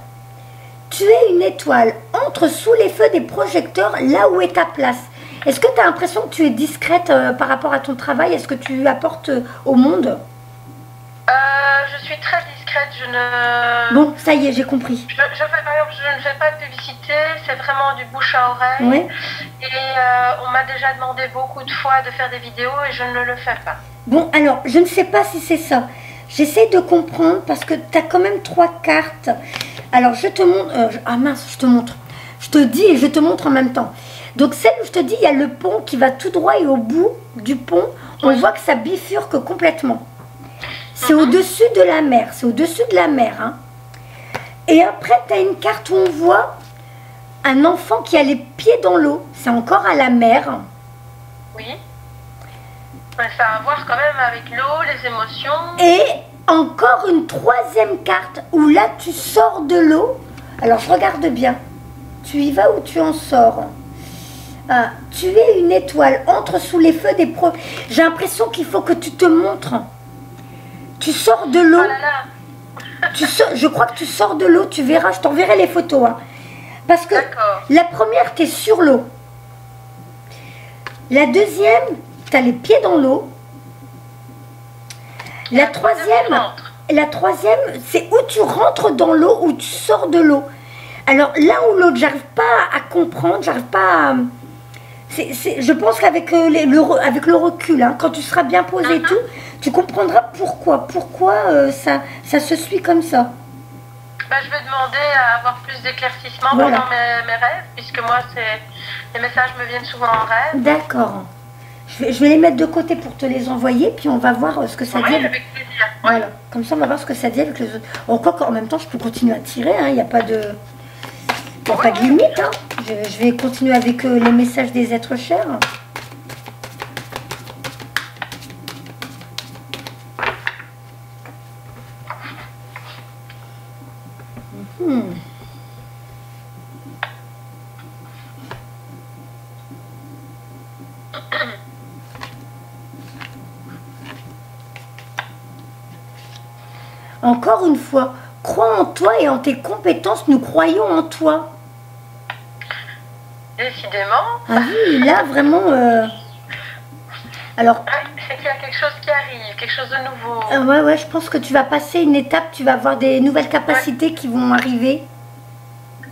tu es une étoile, entre sous les feux des projecteurs, là où est ta place. Est-ce que tu as l'impression que tu es discrète par rapport à ton travail? Est-ce que tu apportes au monde? Je suis très discrète, je ne... Bon, ça y est, j'ai compris. Par exemple, je ne fais pas de publicité, c'est vraiment du bouche à oreille. Oui. Et on m'a déjà demandé beaucoup de fois de faire des vidéos et je ne le fais pas. Bon, alors, je ne sais pas si c'est ça. J'essaie de comprendre parce que tu as quand même 3 cartes. Alors, je te montre... ah mince, je te montre. Je te dis et je te montre en même temps. Donc, celle où je te dis, il y a le pont qui va tout droit et au bout du pont, on voit que ça bifurque complètement. C'est au-dessus de la mer. C'est au-dessus de la mer. Hein. Et après, tu as une carte où on voit un enfant qui a les pieds dans l'eau. C'est encore à la mer. Oui. Ça a à voir quand même avec l'eau, les émotions. Et encore une 3e carte où là, tu sors de l'eau. Alors, je regarde bien. Tu y vas ou tu en sors? Tu es une étoile, entre sous les feux des J'ai l'impression qu'il faut que tu te montres. Tu sors de l'eau. Oh là là. Je crois que tu sors de l'eau, tu verras, je t'enverrai les photos. Hein. Parce que la première, tu es sur l'eau. La deuxième, tu as les pieds dans l'eau. La troisième, c'est où tu rentres dans l'eau, où tu sors de l'eau. Alors, l'un ou l'autre, j'arrive pas à comprendre, j'arrive pas à... je pense qu'avec le recul, hein, quand tu seras bien posé et tout, tu comprendras pourquoi ça se suit comme ça. Bah, je vais demander à avoir plus d'éclaircissement pendant mes rêves, puisque moi, les messages me viennent souvent en rêve. D'accord. Je vais les mettre de côté pour te les envoyer, puis on va voir ce que ça dit. Avec plaisir. Voilà. Comme ça, on va voir ce que ça dit avec les autres. Encore en même temps, je peux continuer à tirer, il n'y a pas de... Il n'y a pas de limite. Hein. Je vais continuer avec les messages des êtres chers. Encore une fois, crois en toi et en tes compétences, nous croyons en toi. Décidément. Ah oui, là vraiment... Alors... C'est qu'il y a quelque chose qui arrive, quelque chose de nouveau. Ouais, je pense que tu vas passer une étape, tu vas avoir des nouvelles capacités qui vont arriver.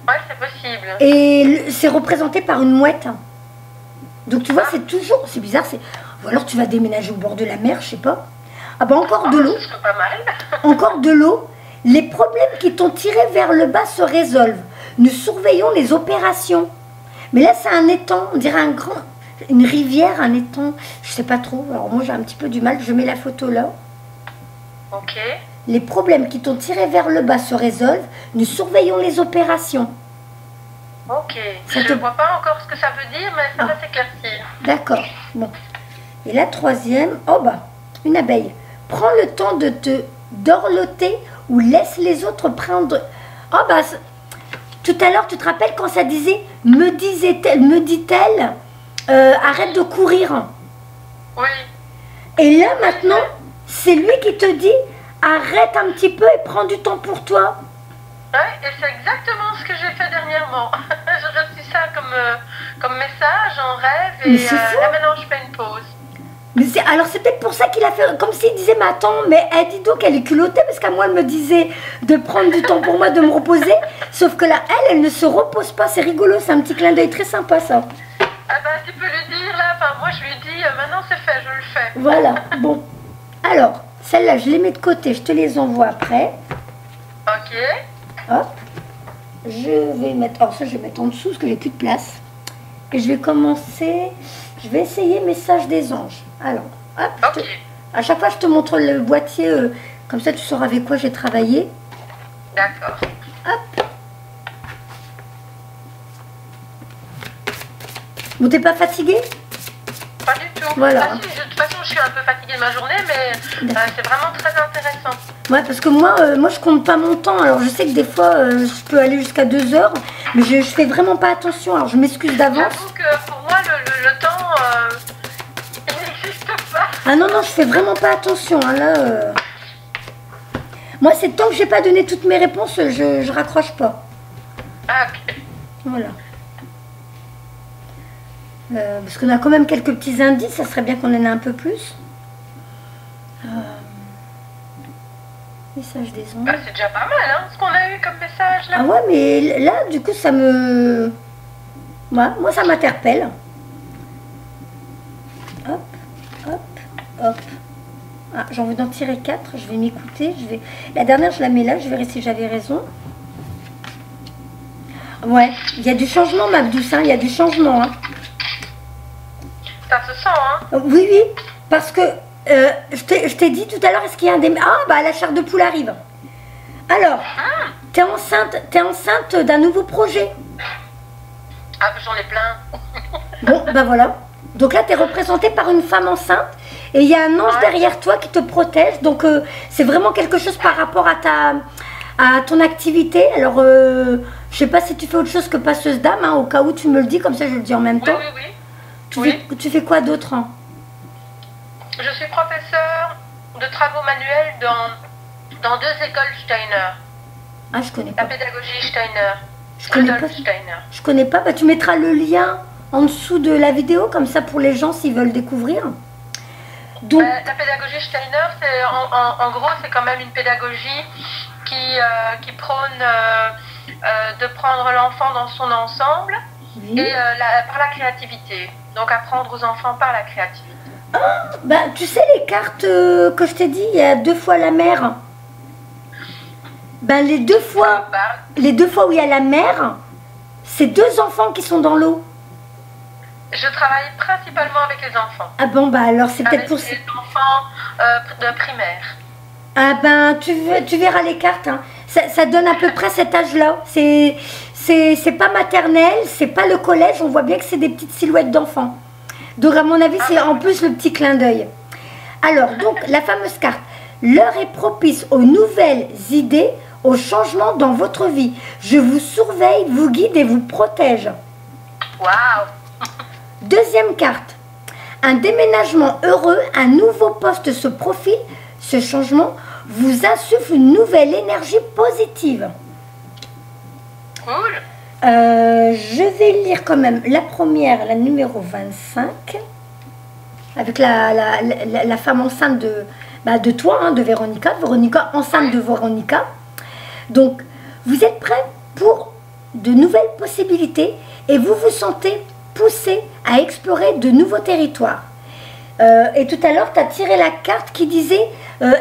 Ouais, c'est possible. Et c'est représenté par une mouette. Donc tu vois, c'est toujours... C'est bizarre, ou alors tu vas déménager au bord de la mer, je sais pas. Ah bah encore de l'eau. Ce serait pas mal. Encore de l'eau. Les problèmes qui t'ont tiré vers le bas se résolvent. Nous surveillons les opérations. Mais là, c'est un étang, on dirait une rivière, un étang, je sais pas trop. Alors moi, j'ai un petit peu du mal, je mets la photo là. Ok. Les problèmes qui t'ont tiré vers le bas se résolvent. Nous surveillons les opérations. Ok. Je ne vois pas encore ce que ça veut dire, mais ça va s'éclaircir. D'accord. Bon. Et la 3e, oh bah, une abeille. Prends le temps de te dorloter ou laisse les autres prendre... Oh bah, tout à l'heure, tu te rappelles quand ça disait, me dit-elle, arrête de courir. Oui. Et là, maintenant, c'est lui qui te dit, arrête un petit peu et prends du temps pour toi. Oui, et c'est exactement ce que j'ai fait dernièrement. J'ai reçu ça comme message en rêve et là maintenant je fais une pause. Mais alors c'est peut-être pour ça qu'il a fait, comme s'il disait, mais attends, mais elle dit donc, elle est culottée, parce qu'à moi elle me disait de prendre du temps pour moi, de me reposer, sauf que là, elle ne se repose pas, c'est rigolo, c'est un petit clin d'œil très sympa ça. Ah bah tu peux lui dire, moi je lui dis, maintenant c'est fait, je le fais. Voilà, bon. Alors, celle-là, je les mets de côté, je te les envoie après. Ok. Hop. Je vais mettre, alors ça je vais mettre en dessous parce que j'ai plus de place. Et je vais commencer, je vais essayer Message des anges. Alors, hop, Ok. à chaque fois je te montre le boîtier, comme ça tu sauras avec quoi j'ai travaillé. D'accord. Hop. Bon, t'es pas fatiguée? Pas du tout. Voilà. Ah, si, de toute façon, je suis un peu fatiguée de ma journée, mais c'est vraiment très intéressant. Ouais, parce que moi je compte pas mon temps. Alors je sais que des fois je peux aller jusqu'à 2 heures, mais je fais vraiment pas attention. Alors je m'excuse d'avance. J'avoue que pour moi, le temps, il n'existe pas. Ah non, non, je fais vraiment pas attention. Hein, là, moi, c'est tant que j'ai pas donné toutes mes réponses, je raccroche pas. Ah, ok. Voilà. Parce qu'on a quand même quelques petits indices, ça serait bien qu'on en ait un peu plus. Message des ondes. Bah, c'est déjà pas mal, hein, ce qu'on a eu comme message, là. Ah ouais, mais là, du coup, ça me... Moi, ça m'interpelle. Hop, hop, hop. Ah, j'ai envie d'en tirer 4, je vais m'écouter. La dernière, je la mets là, je verrai si j'avais raison. Ouais, il y a du changement, ma douce, hein, il y a du changement. Hein. Ça se sent, hein. Oui, oui, parce que je t'ai dit tout à l'heure, est-ce qu'il y a un des... Ah, bah la chair de poule arrive. Alors, t'es enceinte d'un nouveau projet. Ah, j'en ai plein. Bon, bah voilà. Donc là, t'es représentée par une femme enceinte et il y a un ange derrière toi qui te protège. Donc, c'est vraiment quelque chose par rapport à ton activité. Alors, je sais pas si tu fais autre chose que passeuse d'âme, hein, au cas où tu me le dis, comme ça je le dis en même temps. Oui, oui, oui. Tu fais quoi d'autre, hein? Je suis professeure de travaux manuels dans 2 écoles Steiner. Ah, je connais pas. La pédagogie Steiner. Je connais pas. Steiner. Je connais pas. Bah, tu mettras le lien en dessous de la vidéo, comme ça pour les gens s'ils veulent découvrir. Donc, la pédagogie Steiner, c'est en gros, c'est quand même une pédagogie qui prône de prendre l'enfant dans son ensemble et par la créativité. Donc apprendre aux enfants par la créativité. Ah, bah, tu sais les cartes que je t'ai dit, il y a 2 fois la mer. Ben, les deux fois où il y a la mer, c'est 2 enfants qui sont dans l'eau. Je travaille principalement avec les enfants. Ah bon, bah alors c'est peut-être pour... Avec les enfants de primaire. Ah ben, tu verras les cartes. Hein. Ça donne à peu près cet âge-là. C'est pas maternel, c'est pas le collège. On voit bien que c'est des petites silhouettes d'enfants. Donc à mon avis, c'est en plus le petit clin d'œil. Alors, donc, la fameuse carte. L'heure est propice aux nouvelles idées, aux changements dans votre vie. Je vous surveille, vous guide et vous protège. Waouh! Deuxième carte. Un déménagement heureux, un nouveau poste se profile. Ce changement vous insuffle une nouvelle énergie positive. Cool. Je vais lire quand même la première, la numéro 25, avec la femme enceinte de toi, hein, de Véronica. Véronica, enceinte de Véronica. Donc, vous êtes prêts pour de nouvelles possibilités et vous vous sentez poussé à explorer de nouveaux territoires. Et tout à l'heure, tu as tiré la carte qui disait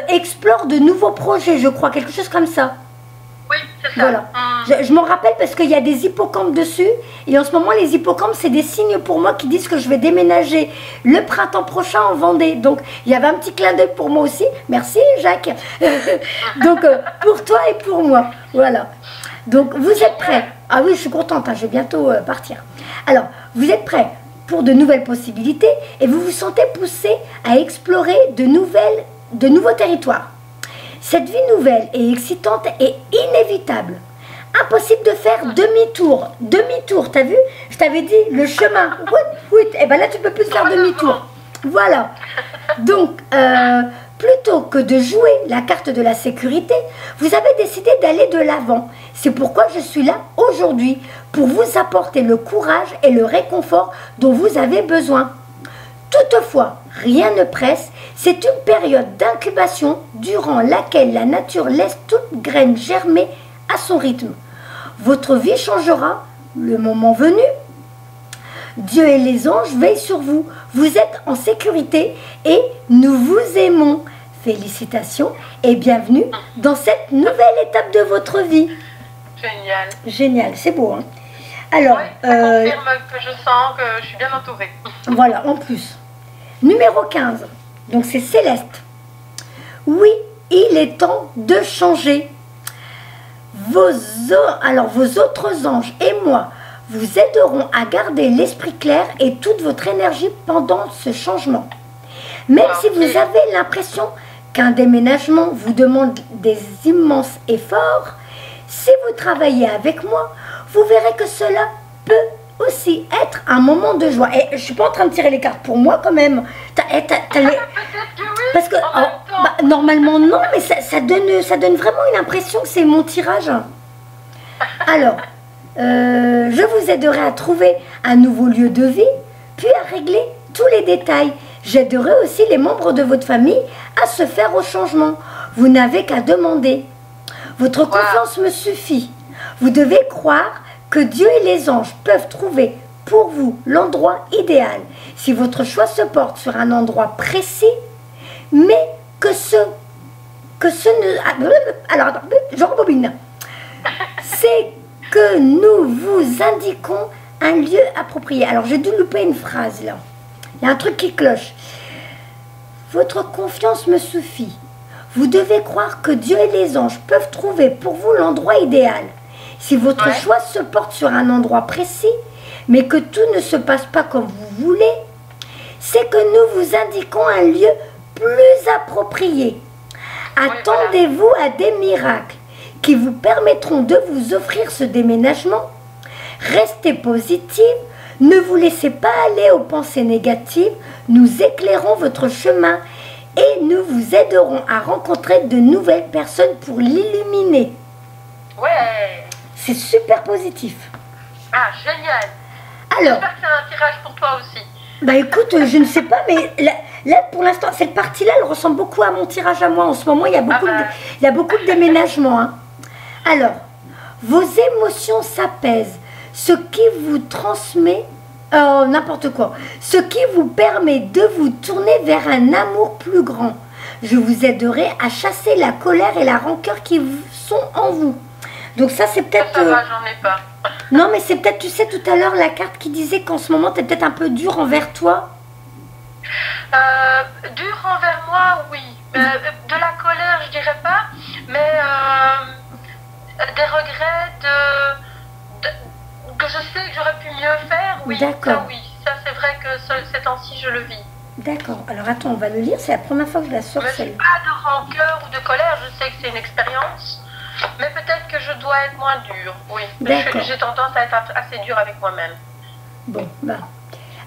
explore de nouveaux projets, je crois, quelque chose comme ça. Oui, c'est ça. Voilà. Je m'en rappelle parce qu'il y a des hippocampes dessus. Et en ce moment, les hippocampes, c'est des signes pour moi qui disent que je vais déménager le printemps prochain en Vendée. Donc, il y avait un petit clin d'œil pour moi aussi. Merci, Jacques. Donc, pour toi et pour moi. Voilà. Donc, vous êtes prêts? Ah oui, je suis contente. Hein, je vais bientôt partir. Alors, vous êtes prêts pour de nouvelles possibilités et vous vous sentez poussé à explorer de nouveaux territoires. Cette vie nouvelle et excitante est inévitable. Impossible de faire demi-tour. Demi-tour, t'as vu? Je t'avais dit le chemin. Oui, et ben là tu peux plus faire demi-tour. Voilà. Donc, plutôt que de jouer la carte de la sécurité, vous avez décidé d'aller de l'avant. C'est pourquoi je suis là aujourd'hui, pour vous apporter le courage et le réconfort dont vous avez besoin. Toutefois, rien ne presse, c'est une période d'incubation durant laquelle la nature laisse toute graine germer à son rythme. Votre vie changera le moment venu. Dieu et les anges veillent sur vous. Vous êtes en sécurité et nous vous aimons. Félicitations et bienvenue dans cette nouvelle étape de votre vie. Génial. Génial, c'est beau, hein? Alors, oui, ça confirme que je sens que je suis bien entourée. Voilà, en plus. Numéro 15, donc c'est Céleste. Oui, il est temps de changer. Vos autres anges et moi vous aiderons à garder l'esprit clair et toute votre énergie pendant ce changement. Même si vous avez l'impression qu'un déménagement vous demande des immenses efforts, si vous travaillez avec moi, vous verrez que cela peut aussi être un moment de joie. Et je ne suis pas en train de tirer les cartes pour moi quand même. Peut-être que oui. Parce que normalement non, mais ça donne vraiment une impression que c'est mon tirage. Alors, je vous aiderai à trouver un nouveau lieu de vie, puis à régler tous les détails. J'aiderai aussi les membres de votre famille à se faire au changement. Vous n'avez qu'à demander. Votre confiance me suffit. Vous devez croire que Dieu et les anges peuvent trouver pour vous l'endroit idéal. Si votre choix se porte sur un endroit précis, mais que ce ne... Alors, attends, je rebobine. C'est que nous vous indiquons un lieu approprié. Alors, j'ai dû louper une phrase, là. Il y a un truc qui cloche. Votre confiance me suffit. Vous devez croire que Dieu et les anges peuvent trouver pour vous l'endroit idéal. Si votre choix se porte sur un endroit précis, mais que tout ne se passe pas comme vous voulez, c'est que nous vous indiquons un lieu plus approprié. Attendez-vous à des miracles qui vous permettront de vous offrir ce déménagement. Restez positive, ne vous laissez pas aller aux pensées négatives, nous éclairons votre chemin et nous vous aiderons à rencontrer de nouvelles personnes pour l'illuminer. Ouais. C'est super positif. Ah, génial. Alors, j'espère que c'est un tirage pour toi aussi. Bah écoute, je ne sais pas, mais là pour l'instant, cette partie-là, elle ressemble beaucoup à mon tirage à moi. En ce moment, il y a beaucoup de déménagements. Hein. Alors, vos émotions s'apaisent, ce qui vous transmet, n'importe quoi, ce qui vous permet de vous tourner vers un amour plus grand. Je vous aiderai à chasser la colère et la rancœur qui sont en vous. Donc ça, c'est peut-être... Ça va, j'en ai pas. Non, mais c'est peut-être, tu sais, tout à l'heure, la carte qui disait qu'en ce moment, tu es peut-être un peu dur envers toi. Dur envers moi, oui. De la colère, je dirais pas. Mais des regrets, que je sais que j'aurais pu mieux faire, oui. D'accord. Ça, oui. Ça, c'est vrai que ces temps-ci, je le vis. D'accord. Alors, attends, on va le lire. C'est la première fois que je la sors. Mais je n'ai pas de rancœur ou de colère. Je sais que c'est une expérience. Mais peut-être que je dois être moins dure, oui. J'ai tendance à être assez dure avec moi-même. Bon, bah.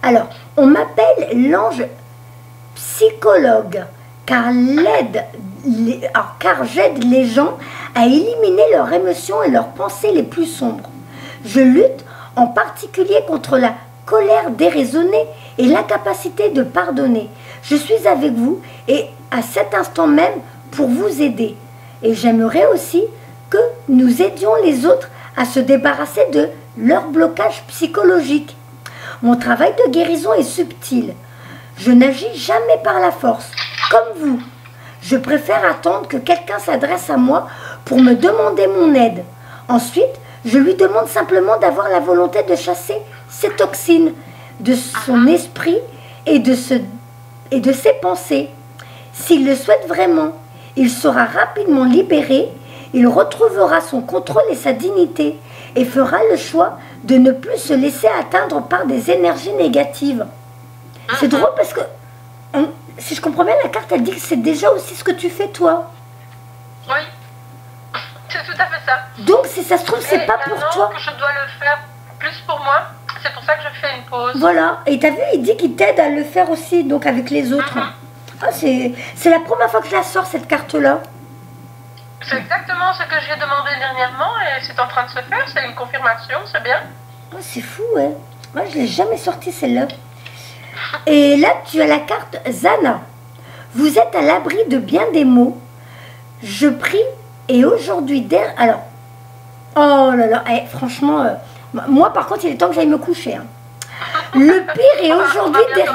Alors, on m'appelle l'ange psychologue, car j'aide les gens à éliminer leurs émotions et leurs pensées les plus sombres. Je lutte en particulier contre la colère déraisonnée et l'incapacité de pardonner. Je suis avec vous et à cet instant même pour vous aider. Et j'aimerais aussi que nous aidions les autres à se débarrasser de leur blocage psychologique. Mon travail de guérison est subtil. Je n'agis jamais par la force, comme vous. Je préfère attendre que quelqu'un s'adresse à moi pour me demander mon aide. Ensuite, je lui demande simplement d'avoir la volonté de chasser ces toxines de son esprit et de ses pensées. S'il le souhaite vraiment, il sera rapidement libéré. Il retrouvera son contrôle et sa dignité et fera le choix de ne plus se laisser atteindre par des énergies négatives. C'est drôle parce que, si je comprends bien, la carte, elle dit que c'est déjà aussi ce que tu fais toi. Oui, c'est tout à fait ça. Donc, si ça se trouve, c'est pas pour toi. Que je dois le faire plus pour moi, c'est pour ça que je fais une pause. Voilà, et t'as vu, il dit qu'il t'aide à le faire aussi, donc avec les autres. C'est la première fois que je la sors, cette carte-là. C'est exactement ce que j'ai demandé dernièrement et c'est en train de se faire, c'est une confirmation, c'est bien. Oh, c'est fou, ouais. Moi, je ne l'ai jamais sortie celle-là. Et là, tu as la carte Zana. Vous êtes à l'abri de bien des maux. Je prie et aujourd'hui alors, oh là là, franchement, moi par contre, il est temps que j'aille me coucher. Hein. Le pire est aujourd'hui On va bientôt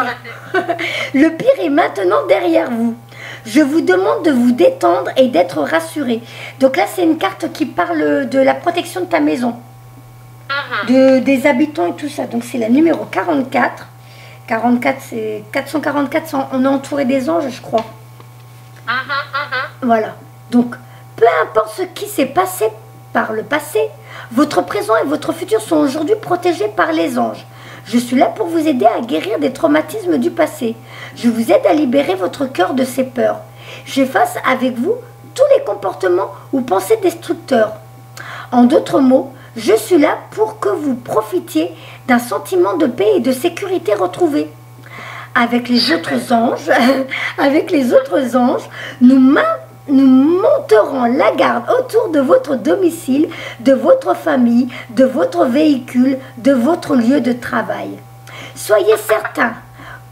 derrière. Le pire est maintenant derrière vous. Je vous demande de vous détendre et d'être rassuré. Donc là, c'est une carte qui parle de la protection de ta maison, des habitants et tout ça. Donc c'est la numéro 44. 44, c'est 444, on est entouré des anges, je crois. Voilà. Donc, peu importe ce qui s'est passé par le passé, votre présent et votre futur sont aujourd'hui protégés par les anges. Je suis là pour vous aider à guérir des traumatismes du passé. Je vous aide à libérer votre cœur de ses peurs. J'efface avec vous tous les comportements ou pensées destructeurs. En d'autres mots, je suis là pour que vous profitiez d'un sentiment de paix et de sécurité retrouvé. Avec les autres anges, nous monterons la garde autour de votre domicile, de votre famille, de votre véhicule, de votre lieu de travail. Soyez certains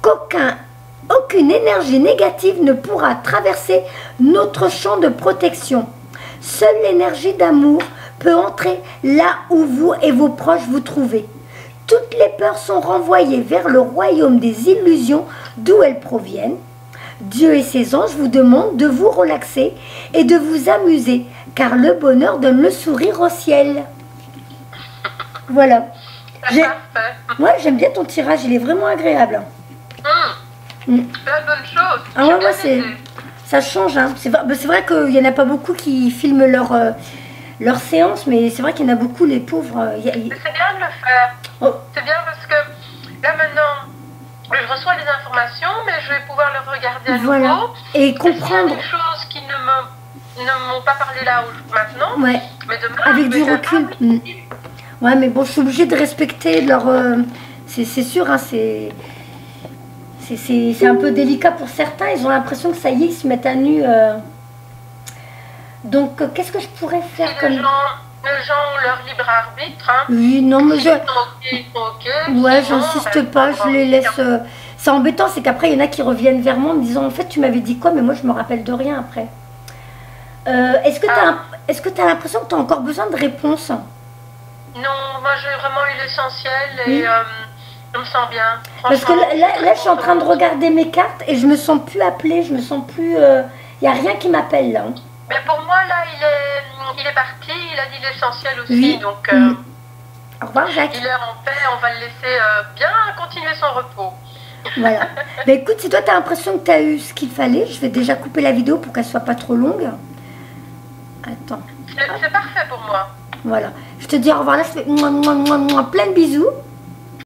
qu'aucune énergie négative ne pourra traverser notre champ de protection. Seule l'énergie d'amour peut entrer là où vous et vos proches vous trouvez. Toutes les peurs sont renvoyées vers le royaume des illusions d'où elles proviennent. Dieu et ses anges vous demandent de vous relaxer et de vous amuser, car le bonheur donne le sourire au ciel. Voilà. Ouais, j'aime bien ton tirage, il est vraiment agréable. Plein de bonnes choses. Ah ouais, ça change. Hein. C'est vrai qu'il n'y en a pas beaucoup qui filment leur séance, mais c'est vrai qu'il y en a beaucoup, les pauvres. C'est bien de le faire. Oh. C'est bien parce que là maintenant, je reçois des informations, mais je vais pouvoir les regarder à nouveau. Et comprendre. Il y a des choses qui ne m'ont pas parlé là maintenant, ouais. Mais demain, avec du recul. Ouais, mais bon, je suis obligée de respecter leur... c'est sûr, hein, c'est un peu délicat pour certains. Ils ont l'impression que ça y est, ils se mettent à nu. Donc, qu'est-ce que je pourrais faire si comme... Les gens ont leur libre arbitre. Hein. Oui, non, mais ils sont ok. Ouais, j'insiste pas, je les laisse... C'est embêtant, c'est qu'après, il y en a qui reviennent vers moi en me disant, en fait, tu m'avais dit quoi, mais moi, je me rappelle de rien après. Est-ce que tu as l'impression que tu as encore besoin de réponses? Non, moi, j'ai vraiment eu l'essentiel et je me sens bien. Parce que là, je suis en train de regarder mes cartes et je me sens plus appelée, je me sens plus... Il n'y a rien qui m'appelle, là. Hein. Mais pour moi, là, il est parti, il a dit l'essentiel aussi, oui. Donc... Au revoir, Jacques. Il est en paix, on va le laisser bien continuer son repos. Voilà. Bah écoute, si toi tu as l'impression que tu as eu ce qu'il fallait, je vais déjà couper la vidéo pour qu'elle soit pas trop longue. Attends. C'est parfait pour moi. Voilà. Je te dis au revoir là, je fais plein de bisous.